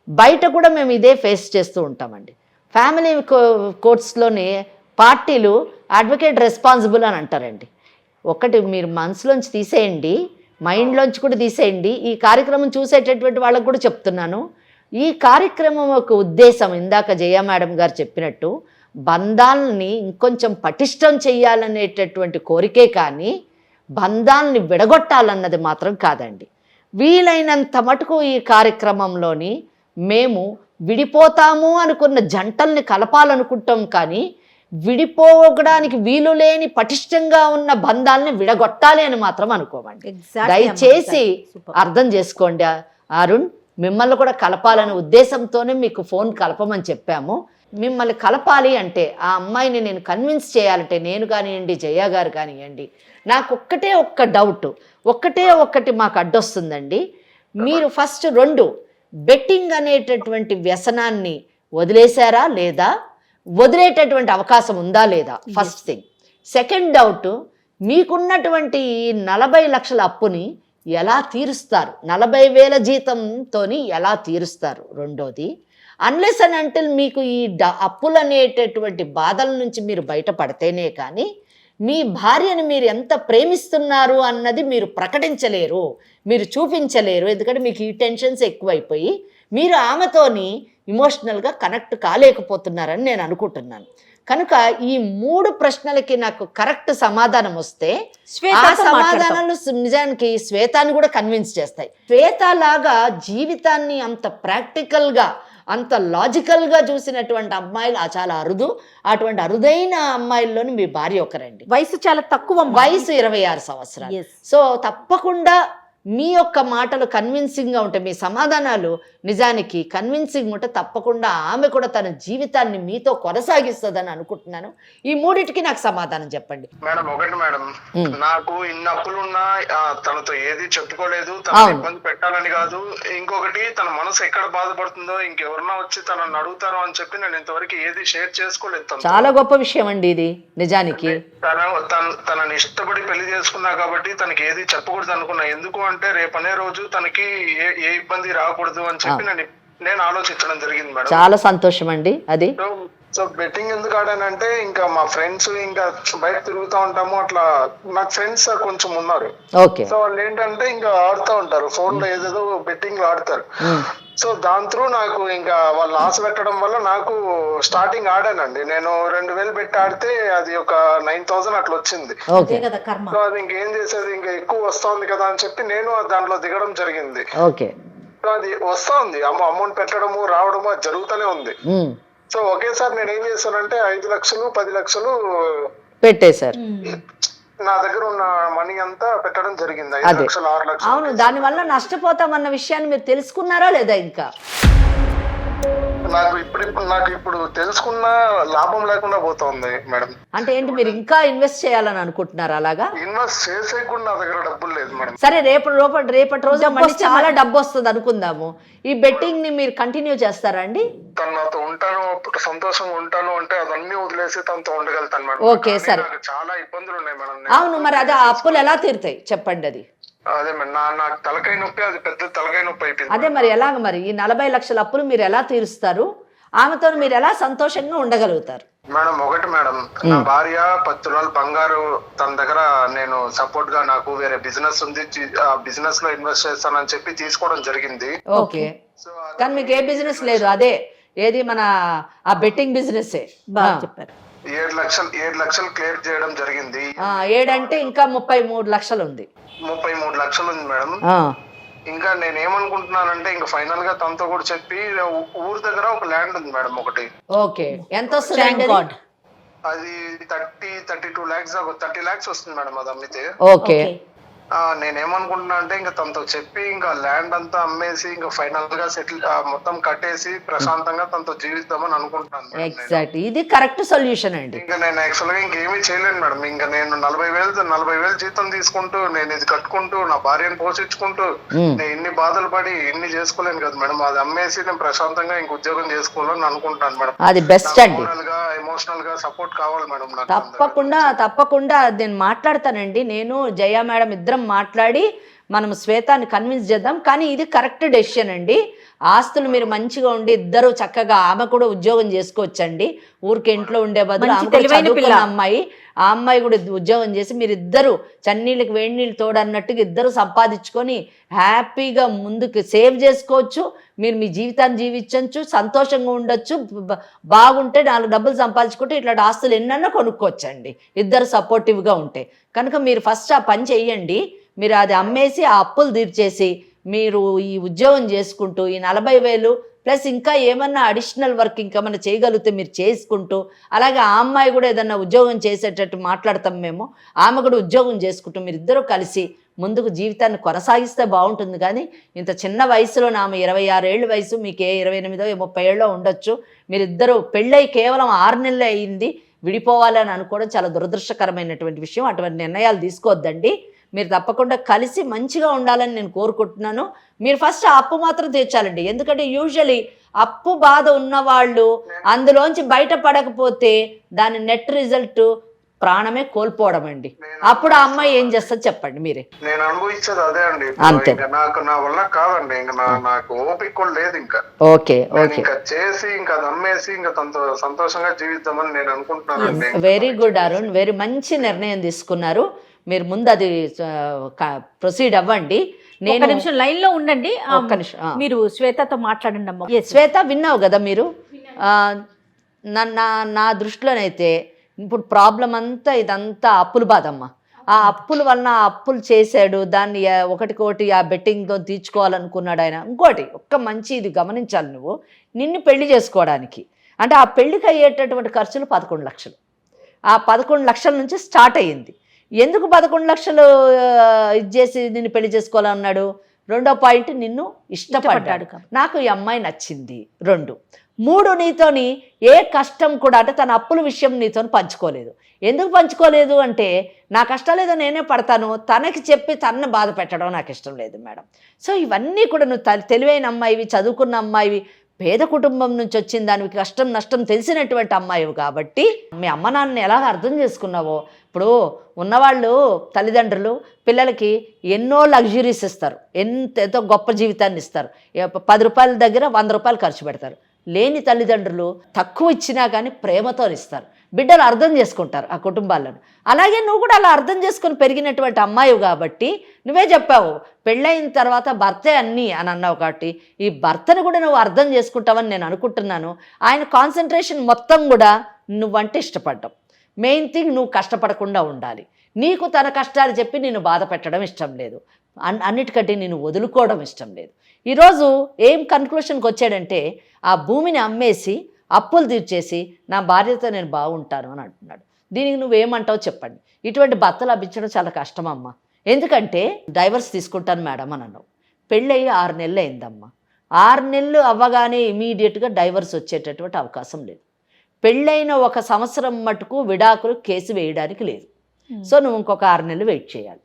బయట కూడా మేము ఇదే ఫేస్ చేస్తూ ఉంటామండి. ఫ్యామిలీ కోర్ట్స్లోనే పార్టీలు అడ్వకేట్ రెస్పాన్సిబుల్ అని అంటారండి. ఒకటి మీరు మనసులోంచి తీసేయండి, మైండ్లోంచి కూడా తీసేయండి. ఈ కార్యక్రమం చూసేటటువంటి వాళ్ళకు కూడా చెప్తున్నాను, ఈ కార్యక్రమం ఒక ఉద్దేశం ఇందాక జయ మేడం గారు చెప్పినట్టు బంధాలని ఇంకొంచెం పటిష్టం చేయాలనేటటువంటి కోరికే కానీ బంధాలని విడగొట్టాలన్నది మాత్రం కాదండి. వీలైనంత మటుకు ఈ కార్యక్రమంలోని మేము విడిపోతాము అనుకున్న జంటల్ని కలపాలనుకుంటాం, కానీ విడిపోవడానికి వీలు లేని పటిష్టంగా ఉన్న బంధాలని విడగొట్టాలి అని మాత్రం అనుకోమండి. దయచేసి అర్థం చేసుకోండి అరుణ్, మిమ్మల్ని కూడా కలపాలనే ఉద్దేశంతోనే మీకు ఫోన్ కలపమని చెప్పాము. మిమ్మల్ని కలపాలి అంటే, ఆ అమ్మాయిని నేను కన్విన్స్ చేయాలంటే, నేను కానివ్వండి, జయ గారు కానివ్వండి, నాకు ఒక్క డౌట్, ఒక్కటి మాకు అడ్డొస్తుందండి. మీరు ఫస్ట్ బెట్టింగ్ అనేటటువంటి వ్యసనాన్ని వదిలేశారా లేదా, వదిలేటటువంటి అవకాశం ఉందా లేదా, ఫస్ట్ థింగ్. సెకండ్ డౌట్, మీకున్నటువంటి 40 లక్షల అప్పుని ఎలా తీరుస్తారు, 40,000 జీతంతో ఎలా తీరుస్తారు. రెండోది, అన్లెస్ అండ్ అంటిల్ మీకు ఈ అప్పులు అనేటటువంటి బాధల నుంచి మీరు బయటపడితేనే కానీ మీ భార్యను మీరు ఎంత ప్రేమిస్తున్నారు అన్నది మీరు ప్రకటించలేరు, మీరు చూపించలేరు. ఎందుకంటే మీకు ఈ టెన్షన్స్ ఎక్కువైపోయి మీరు ఆమెతోని ఇమోషనల్గా కనెక్ట్ కాలేకపోతున్నారని నేను అనుకుంటున్నాను. కనుక ఈ 3 ప్రశ్నలకి నాకు కరెక్ట్ సమాధానం వస్తే ఆ సమాధానాలు నిజానికి శ్వేతాన్ని కూడా కన్విన్స్ చేస్తాయి. శ్వేత లాగా జీవితాన్ని అంత ప్రాక్టికల్గా అంత లాజికల్గా చూసినటువంటి అమ్మాయిలు చాలా అరుదు. అటువంటి అరుదైన అమ్మాయిల్లోని మీ భార్య ఒకరండి. వయసు చాలా తక్కువ, వయసు 26 సంవత్సరాలు. సో తప్పకుండా మీ యొక్క మాటలు కన్విన్సింగ్గా ఉంటాయి, మీ సమాధానాలు నిజానికి కన్విన్సింగ్ ఉంటే తప్పకుండా ఆమె కూడా తన జీవితాన్ని మీతో కొనసాగిస్తుందని అనుకుంటున్నాను. ఈ 3టికి నాకు సమాధానం చెప్పండి. మేడం, ఒకటి మేడం, నాకు ఇన్ని అప్పులున్నా తనతో ఏది చెప్పుకోలేదు, తన ఇబ్బంది పెట్టాలని కాదు. ఇంకొకటి, తన మనసు ఎక్కడ బాధపడుతుందో ఇంకెవరన్నా వచ్చి తనని అడుగుతారో అని చెప్పి నేను ఇంతవరకు ఏది షేర్ చేసుకోలేదు. చాలా గొప్ప విషయం అండి ఇది నిజానికి. తనని ఇష్టపడి పెళ్లి చేసుకున్నా కాబట్టి తనకి ఏది చెప్పకూడదు అనుకున్నా. ఎందుకు అంటే రేపనే రోజు తనకి ఏ ఇబ్బంది రాకూడదు అని చెప్పి నేను ఆలోచించడం జరిగింది మేడం. చాలా సంతోషం అండి అది. సో బెట్టింగ్ ఎందుకు ఆడానంటే, ఇంకా మా ఫ్రెండ్స్ ఇంకా బయట తిరుగుతూ ఉంటాము, అట్లా నాకు ఫ్రెండ్స్ కొంచెం ఉన్నారు. సో వాళ్ళు ఏంటంటే ఇంకా ఆడుతూ ఉంటారు, ఫోన్ లో ఏదేదో బెట్టింగ్ ఆడతారు. సో దాని త్రూ నాకు ఇంకా వాళ్ళు ఆశ పెట్టడం వల్ల నాకు స్టార్టింగ్ ఆడానండి. నేను 2,000 పెట్టి ఆడితే అది ఒక 9,000 అట్లా వచ్చింది. సో అది ఇంకేం చేసేది, ఇంకా ఎక్కువ వస్తుంది కదా అని చెప్పి నేను దాంట్లో దిగడం జరిగింది. సో అది వస్తా ఉంది, అమౌంట్ పెట్టడము రావడము అది జరుగుతూనే ఉంది. సో ఒకేసారి నేను ఏం చేశానంటే 5 లక్షలు 10 లక్షలు పెట్టేశారు. నా దగ్గర ఉన్న మనీ అంతా పెట్టడం జరిగింది. 5 లక్షలు 6 లక్షలు. అవును, దాని వల్ల నష్టపోతామన్న విషయాన్ని మీరు తెలుసుకున్నారా లేదా? ఇంకా నాకు ఇప్పుడు తెలుసుకున్న లాభం లేకుండా పోతుంది మేడం. అంటే ఏంటి, మీరు ఇంకా ఇన్వెస్ట్ చేయాలని అనుకుంటున్నారు? అలాగా ఇన్వెస్ట్ చేసే కూడా నా దగ్గర డబ్బులు లేదు మేడం. సరే, రేపటి రోజు మళ్ళీ చాలా డబ్బు వస్తుంది అనుకుందాము. ఈ బెట్టింగ్ ని మీరు కంటిన్యూ చేస్తారా అండి? తనతో ఉంటాను, సంతోషంగా ఉంటాను అంటే అదన్నీ వదిలేసి తనతో ఉండగలుగుతాను మేడం. ఓకే, సరే. చాలా ఇబ్బందులు ఉన్నాయి మేడం. అవును, మరి అదే అప్పులు ఎలా తీరుతాయి చెప్పండి? అది అదే మేడం, నాకు తలకాయ నొప్పి, అది పెద్ద తలకాయ నొప్పి అయిపోయింది. అదే మరి ఎలాగ, మరి ఈ 40 లక్షల అప్పులు మీరు ఎలా తీరుస్తారు? ఆమెతో మీరు ఎలా సంతోషంగా ఉండగలుగుతారు? మేడం, ఒకటి మేడం, నా భార్య 10 తులాలు బంగారు తన దగ్గర నేను సపోర్ట్ గా, నాకు వేరే బిజినెస్ ఉంది, ఆ బిజినెస్ లో ఇన్వెస్ట్ చేస్తానని చెప్పి తీసుకోవడం జరిగింది. ఓకే, కానీ మీకు ఏ బిజినెస్ లేదు? అదే ఏది మన ఆ బెట్టింగ్ బిజినెస్. బాగా చెప్పారు. 7 లక్షలు క్లియర్ చేయడం జరిగింది. 7 అంటే ఇంకా 33 లక్షలు ఉంది. 33 లక్షలు ఉంది మేడం. ఇంకా నేను ఏమనుకుంటున్నానంటే, ఇంకా ఫైనల్ గా తనతో కూడా చెప్పి ఊరు దగ్గర ఒక ల్యాండ్ ఉంది మేడం ఒకటి. ఓకే, ఎంత వస్తుంది? అది 32 lakhs, 30 lakhs వస్తుంది మేడం అది అమ్మితే. ఓకే, నేనేమనుకుంటున్నా అంటే ఇంకా తనతో చెప్పి ఇంకా ల్యాండ్ అంతా అమ్మేసి ఇంకా ఫైనల్ గా సెటిల్ మొత్తం కట్టేసి ప్రశాంతంగా తనతో జీవిద్దామని అనుకుంటున్నాను. ఎగ్జాక్ట్, ఇది కరెక్ట్ సొల్యూషన్ అండి. ఇంకా నేను యాక్చువల్ గా ఇంకేమీ చేయలేను మేడం. ఇంకా నేను 40,000 జీతం తీసుకుంటూ నేను ఇది కట్టుకుంటూ నా భార్యను పోషించుకుంటూ నేను ఇన్ని బాధలు పడి ఇన్ని చేసుకోలేను కదా మేడం. అది అమ్మేసి నేను ప్రశాంతంగా ఇంక ఉద్యోగం చేసుకోవాలని అనుకుంటాను మేడం. అది బెస్ట్ అండి. ఎమోషనల్ గా సపోర్ట్ కావాలి మేడం నాకు. తప్పకుండా నేను మాట్లాడతానండి. నేను జయ మేడం ఇద్దరం మాట్లాడి మనం శ్వేతాన్ని కన్విన్స్ చేద్దాం. కానీ ఇది కరెక్ట్ డెసిషన్ అండి. ఆస్తులు మీరు మంచిగా ఉండి ఇద్దరు చక్కగా, ఆమె కూడా ఉద్యోగం చేసుకోవచ్చండి. ఊరికి ఇంట్లో ఉండే బదులు అమ్మాయి, ఆ అమ్మాయి కూడా ఉద్యోగం చేసి మీరు ఇద్దరు చన్నీళ్ళకి వేడి నీళ్ళు తోడన్నట్టుగా ఇద్దరు సంపాదించుకొని హ్యాపీగా ముందుకు సేవ్ చేసుకోవచ్చు. మీరు మీ జీవితాన్ని జీవించవచ్చు, సంతోషంగా ఉండొచ్చు. బాగుంటే 4 డబ్బులు సంపాదించుకుంటే ఇట్లాంటి ఆస్తులు ఎన్నన్నా కొనుక్కోవచ్చండి ఇద్దరు సపోర్టివ్గా ఉంటే. కనుక మీరు ఫస్ట్ ఆ పని చెయ్యండి. మీరు అది అమ్మేసి ఆ అప్పులు తీర్చేసి మీరు ఈ ఉద్యోగం చేసుకుంటూ ఈ 40,000 ప్లస్ ఇంకా ఏమన్నా అడిషనల్ వర్క్ ఇంకేమన్నా చేయగలిగితే మీరు చేసుకుంటూ, అలాగే ఆ అమ్మాయి కూడా ఏదన్నా ఉద్యోగం చేసేటట్టు మాట్లాడతాం మేము, ఆమె కూడా ఉద్యోగం చేసుకుంటూ మీరిద్దరూ కలిసి ముందుకు జీవితాన్ని కొనసాగిస్తే బాగుంటుంది. కానీ ఇంత చిన్న వయసులో ఆమె 26 ఏళ్ళ వయసు, మీకు 28 30 ఏళ్ళలో ఉండొచ్చు. మీరిద్దరూ పెళ్ళై కేవలం 6 నెలలే అయింది. విడిపోవాలని అనుకోవడం చాలా దురదృష్టకరమైనటువంటి విషయం. అటువంటి నిర్ణయాలు తీసుకోవద్దండి. మీరు తప్పకుండా కలిసి మంచిగా ఉండాలని నేను కోరుకుంటున్నాను. మీరు ఫస్ట్ ఆ అప్పు మాత్రం తీర్చాలండి. ఎందుకంటే యూజువలీ అప్పు బాధ ఉన్నవాళ్ళు అందులోంచి బయటపడకపోతే దాని నెట్ రిజల్ట్ ప్రాణమే కోల్పోవడం అండి. అప్పుడు ఆ అమ్మాయి ఏం చేస్తుంది చెప్పండి మీరే. నేను అనుభవించేది అదే అండి. అంతే. ఇంకా నాకు నా వల్ల కాదండి. ఇంకా నాకు ఓపిక కూడా లేదు. ఇంకా ఓకే ఓకే, ఇంకా చేసి ఇంకా అది అమ్మేసి ఇంకా తనతో సంతోషంగా జీవిద్దామని నేను అనుకుంటున్నానండి. వెరీ గుడ్ అరుణ్, వెరీ మంచి నిర్ణయం తీసుకున్నారు. మీరు ముందు అది ప్రొసీడ్ అవ్వండి. ఒక నిమిషం లైన్ లో ఉండండి. ఒక్క నిమిషం. మీరు శ్వేతతో మాట్లాడండి అమ్మ. శ్వేత విన్నావు కదా మీరు. నా దృష్టిలోనైతే ఇప్పుడు ప్రాబ్లం అంతా ఇదంతా అప్పుల బాధమ్మ. ఆ అప్పుల వలన ఆ అప్పులు చేశాడు, దాన్ని ఒకటికోటి ఆ బెట్టింగ్తో తీర్చుకోవాలనుకున్నాడు ఆయన. ఇంకోటి ఒక్క మంచి ఇది గమనించాలి, నువ్వు నిన్ను పెళ్లి చేసుకోవడానికి అంటే ఆ పెళ్లికి అయ్యేటటువంటి ఖర్చులు 11 లక్షలు. ఆ 11 లక్షల నుంచి స్టార్ట్ అయ్యింది. ఎందుకు 11 లక్షలు ఇది చేసి నిన్ను పెళ్లి చేసుకోవాలన్నాడు? రెండో పాయింట్, నిన్ను ఇష్టపడ్డాడు, నాకు ఈ అమ్మాయి నచ్చింది. 2, 3 నీతోని ఏ కష్టం కూడా అంటే తన అప్పుల విషయం నీతో పంచుకోలేదు. ఎందుకు పంచుకోలేదు అంటే నా కష్టాలు ఏదో నేనే పడతాను, తనకి చెప్పి తనని బాధ పెట్టడం నాకు ఇష్టం లేదు మేడం. సో ఇవన్నీ కూడా నువ్వు తెలివైన అమ్మాయివి, చదువుకున్న అమ్మాయివి, పేద కుటుంబం నుంచి వచ్చిన దానికి కష్టం నష్టం తెలిసినటువంటి అమ్మాయివి కాబట్టి మీ అమ్మ నాన్నని ఎలా అర్థం చేసుకున్నావో. ఇప్పుడు ఉన్నవాళ్ళు తల్లిదండ్రులు పిల్లలకి ఎన్నో లగ్జరీస్ ఇస్తారు, ఎంతో గొప్ప జీవితాన్ని ఇస్తారు. 10 రూపాయల దగ్గర 100 రూపాయలు ఖర్చు పెడతారు. లేని తల్లిదండ్రులు తక్కువ ఇచ్చినా కానీ ప్రేమతో ఇస్తారు. బిడ్డలు అర్థం చేసుకుంటారు ఆ కుటుంబాలను. అలాగే నువ్వు కూడా అలా అర్థం చేసుకొని పెరిగినటువంటి అమ్మాయివి కాబట్టి నువ్వే చెప్పావు పెళ్ళైన తర్వాత భర్తే అన్నీ అని అన్నావు. కాబట్టి ఈ భర్తను కూడా నువ్వు అర్థం చేసుకుంటావని నేను అనుకుంటున్నాను. ఆయన కాన్సన్ట్రేషన్ మొత్తం కూడా నువ్వంటే ఇష్టపడ్డావు. మెయిన్ థింగ్, నువ్వు కష్టపడకుండా ఉండాలి. నీకు తన కష్టాలు చెప్పి నేను బాధ పెట్టడం ఇష్టం లేదు, అన్నిటికంటే నేను వదులుకోవడం ఇష్టం లేదు. ఈరోజు ఏం కన్క్లూషన్కి వచ్చాడంటే ఆ భూమిని అమ్మేసి అప్పులు తీర్చేసి నా భార్యతో నేను బాగుంటాను అని అంటున్నాడు. దీనికి నువ్వేమంటావు చెప్పండి. ఇటువంటి భర్త లభించడం చాలా కష్టమమ్మా. ఎందుకంటే డైవర్స్ తీసుకుంటాను మేడం అని అన్నావు. పెళ్ళయి 6 నెలలు అయిందమ్మా. 6 నెలలు అవ్వగానే ఇమీడియట్గా డైవర్స్ వచ్చేటటువంటి అవకాశం లేదు. పెళ్ళైన 1 సంవత్సరం మటుకు విడాకులు కేసు వేయడానికి లేదు. సో నువ్వు ఇంకొక 6 నెలలు వెయిట్ చేయాలి.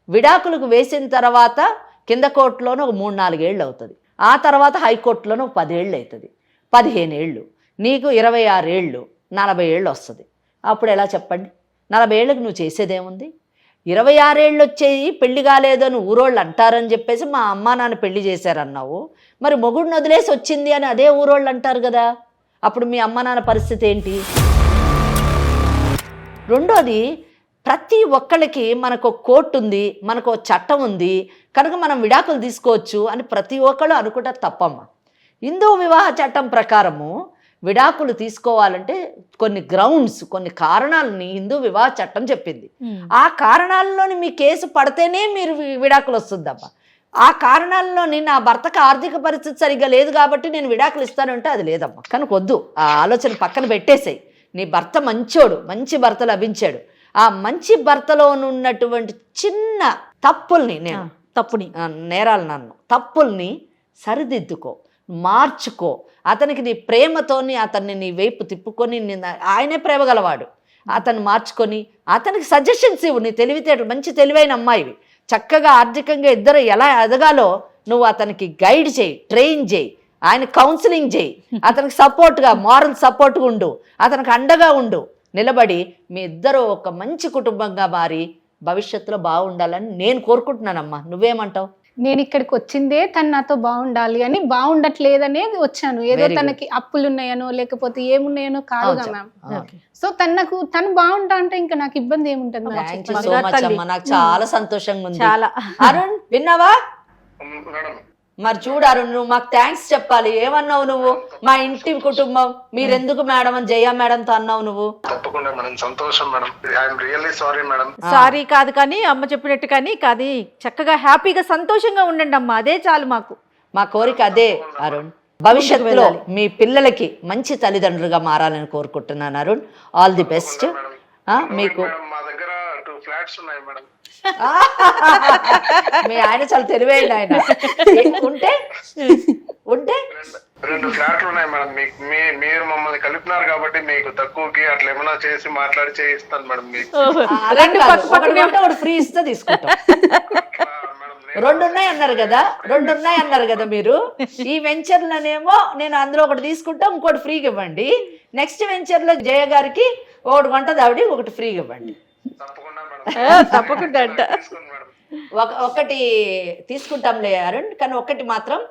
విడాకులకు వేసిన తర్వాత కింద కోర్టులోనూ ఒక 3-4 ఏళ్ళు అవుతుంది. ఆ తర్వాత హైకోర్టులోనూ ఒక 10 ఏళ్ళు అవుతుంది. 15 ఏళ్ళు, నీకు 26 ఏళ్ళు, 40 ఏళ్ళు వస్తుంది. అప్పుడు ఎలా చెప్పండి? 40 ఏళ్ళకి నువ్వు చేసేదేముంది? 26 ఏళ్ళు వచ్చేయి పెళ్లి కాలేదు అని ఊరోళ్ళు అంటారని చెప్పేసి మా అమ్మా నాన్న పెళ్లి చేశారన్నావు. మరి మొగుడిని వదిలేసి వచ్చింది అని అదే ఊరోళ్ళు అంటారు కదా. అప్పుడు మీ అమ్మ నాన్న పరిస్థితి ఏంటి? రెండోది, ప్రతి ఒక్కళ్ళకి మనకు కోర్టు ఉంది, మనకు చట్టం ఉంది కనుక మనం విడాకులు తీసుకోవచ్చు అని ప్రతి ఒక్కళ్ళు అనుకుంటారు. తప్పమ్మ. హిందూ వివాహ చట్టం ప్రకారము విడాకులు తీసుకోవాలంటే కొన్ని గ్రౌండ్స్, కొన్ని కారణాలని హిందూ వివాహ చట్టం చెప్పింది. ఆ కారణాలలోని మీ కేసు పడితేనే మీరు విడాకులు వస్తుందమ్మా. ఆ కారణాల్లోని నా భర్తకు ఆర్థిక పరిస్థితి సరిగ్గా లేదు కాబట్టి నేను విడాకులు ఇస్తానంటే అది లేదమ్మా. కనుక వద్దు, ఆ ఆలోచన పక్కన పెట్టేసాయి. నీ భర్త మంచోడు, మంచి భర్త లభించాడు. ఆ మంచి భర్తలో ఉన్నటువంటి చిన్న తప్పుల్ని, నేను నేరాలు నన్ను తప్పుల్ని సరిదిద్దుకో, మార్చుకో. అతనికి నీ ప్రేమతోని అతన్ని నీ వైపు తిప్పుకొని, ఆయనే ప్రేమ గలవాడు, అతన్ని మార్చుకొని అతనికి సజెషన్స్ ఇవ్వు. నీ తెలివితేటలు, మంచి తెలివైన అమ్మాయివి, చక్కగా ఆర్థికంగా ఇద్దరు ఎలా ఎదగాలో నువ్వు అతనికి గైడ్ చేయి, ట్రైన్ చేయి, ఆయన కౌన్సిలింగ్ చేయి, అతనికి సపోర్ట్గా మారల్ సపోర్ట్గా ఉండు, అతనికి అండగా ఉండు. నిలబడి మీ ఇద్దరు ఒక మంచి కుటుంబంగా మారి భవిష్యత్తులో బాగుండాలని నేను కోరుకుంటున్నానమ్మా. నువ్వేమంటావు? నేను ఇక్కడికి వచ్చిందే తను నాతో బాగుండాలి అని, బాగుండట్లేదనే వచ్చాను. ఏదో తనకి అప్పులు ఉన్నాయనో లేకపోతే ఏమున్నాయనో కాదుగా మ్యామ్. సో తను బాగుంటా అంటే ఇంకా నాకు ఇబ్బంది ఏముంటది మ్యామ్. నాకు చాలా సంతోషంగా ఉంది. చాలా. అరుణ్ విన్నావా? మరి చూడు అరుణ్, నువ్వు మాకు థ్యాంక్స్ చెప్పాలి. ఏమన్నావు నువ్వు? మా ఇంటి కుటుంబం మీరెందుకు మేడం అని జయ మేడంతో అన్నావు నువ్వు. తప్పకుండా మేడం, సంతోషం madam. I'm really sorry madam. Sorry కాదు కానీ అమ్మ చెప్పినట్టు కానీ కాదు, చక్కగా హ్యాపీగా సంతోషంగా ఉండండి అమ్మ, అదే చాలు మాకు. మా కోరిక అదే అరుణ్. భవిష్యత్తులో మీ పిల్లలకి మంచి తల్లిదండ్రులుగా మారాలని కోరుకుంటున్నాను అరుణ్. All the best. మీకు మా దగ్గర 2 ఫ్లాట్స్ ఉన్నాయి మేడం. మీ ఆయన చాలా తెలివైన ఆయన ఉంటే ఉంటే రెండు ఫ్లాట్లు ఉన్నాయి మేడం. మీకు మీరు మమ్మల్ని కలిపినారు కాబట్టి మీకు తక్కువకి అట్లా ఏమైనా చేసి మాట్లాడి చేయిస్తాను మేడం మీకు. రెండు ఒకటి కొంటే ఒకటి ఫ్రీ ఇస్తే తీసుకుంటాం. రెండు ఉన్నాయి అన్నారు కదా మీరు. ఈ వెంచర్లోనేమో నేను అందులో ఒకటి తీసుకుంటా, ఇంకోటి ఫ్రీగా ఇవ్వండి. నెక్స్ట్ వెంచర్లో జయ గారికి ఒకటి కొంటది ఆవిడ, ఒకటి ఫ్రీగా ఇవ్వండి. తప్పకుండా మేడం, తప్పకుండా అంట. తీసుకోండి మేడం. ఒకటి తీసుకుంటాంలే అరుణ్, కానీ ఒకటి మాత్రం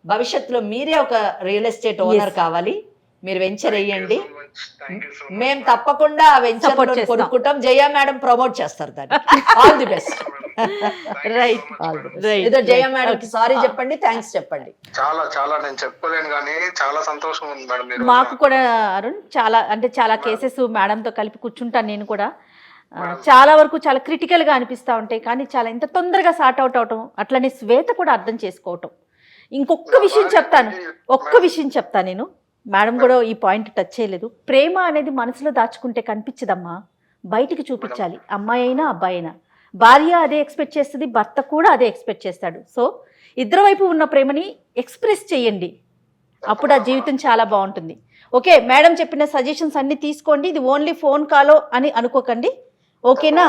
భవిష్యత్తులో మీరే ఒక రియల్ ఎస్టేట్ ఓనర్ కావాలి. మీరు వెంచర్ వేయండి, థ్యాంక్ యూ సో మచ్. మేము తప్పకుండా ఆ వెంచర్ Support చేస్తాం. కొనుక్కుంటాం. జయ మేడం ప్రమోట్ చేస్తారు దాన్ని. All the best. Right right. ఏదో జయ మేడం కి సారీ చెప్పండి, థ్యాంక్స్ చెప్పండి. చాలా చాలా నేను చెప్పలేను కానీ చాలా సంతోషం ఉంది మేడం. మీరు మాకు కూడా అరుణ్ చాలా కేసెస్ మేడంతో కలిపి కూర్చుంటాను నేను కూడా. చాలా వరకు చాలా క్రిటికల్గా అనిపిస్తూ ఉంటాయి, కానీ చాలా ఎంత తొందరగా సార్ట్ అవుట్ అవటం, అట్లనే శ్వేత కూడా అర్థం చేసుకోవటం. ఇంకొక విషయం చెప్తాను నేను. మేడం కూడా ఈ పాయింట్ టచ్ చేయలేదు. ప్రేమ అనేది మనసులో దాచుకుంటే కనిపించదమ్మా, బయటికి చూపించాలి. అమ్మాయి అయినా అబ్బాయి అయినా. భార్య అదే ఎక్స్పెక్ట్ చేస్తుంది, భర్త కూడా అదే ఎక్స్పెక్ట్ చేస్తాడు. సో ఇద్దరు వైపు ఉన్న ప్రేమని ఎక్స్ప్రెస్ చేయండి, అప్పుడు ఆ జీవితం చాలా బాగుంటుంది. ఓకే, మేడం చెప్పిన సజెషన్స్ అన్ని తీసుకోండి. ఇది ఓన్లీ ఫోన్ కాలో అని అనుకోకండి, ఓకేనా?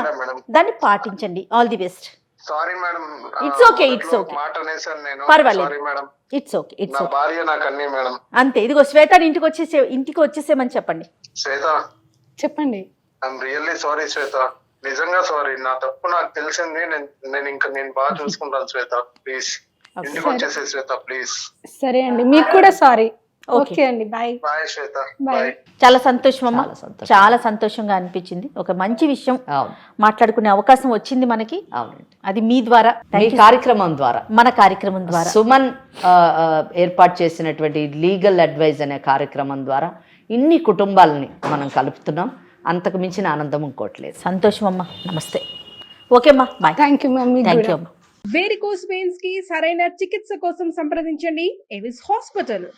దాన్ని పాటించండి. All the best. Sorry madam, It's okay, it's okay. మాట అనేసాను నేను. పర్వాలేదు. Sorry madam, it's okay, it's నా ఓకే. భార్య నాకు అన్నీ మేడం. అంతే. ఇదిగో శ్వేతని ఇంటికి వచ్చేసేమని చెప్పండి. శ్వేత, చెప్పండి. ఐఎమ్ రియల్లీ సారీ శ్వేత, నిజంగా సారీ. నా తప్పు నాకు తెలిసింది. నేను బాగా చూసుకుంటాను శ్వేత. ప్లీజ్ ఇంటికి వచ్చేసే శ్వేత, ప్లీజ్. సరే అండి, మీకు కూడా సారీ. ఓకే. ఓకే అండి, బాయ్. బాయ్ శ్వేత, బాయ్. బాయ్. చాలా సంతోషం అమ్మా, చాలా సంతోషం. చాలా సంతోషంగా అనిపించింది. ఒక మంచి విషయం అవును, మాట్లాడుకునే అవకాశం వచ్చింది మనకి. అవునండి. అది మీ ద్వారా, మీ కార్యక్రమం ద్వారా, మన కార్యక్రమం ద్వారా, సుమన్ ఏర్పాటు చేసినటువంటి లీగల్ అడ్వైజ్ అనే కార్యక్రమం ద్వారా ఇన్ని కుటుంబాలని మనం కలుపుతున్నాం. అంతకు మించిన ఆనందం ఇంకోట్లేదు. సంతోషం అమ్మా. నమస్తే. ఓకే అమ్మా, bye. Thank you ma'am. Thank you అమ్మా. వేరికోస్ వెయిన్స్ కి సరైన చికిత్స కోసం సంప్రదించండి ఎవిస్ హాస్పిటల్.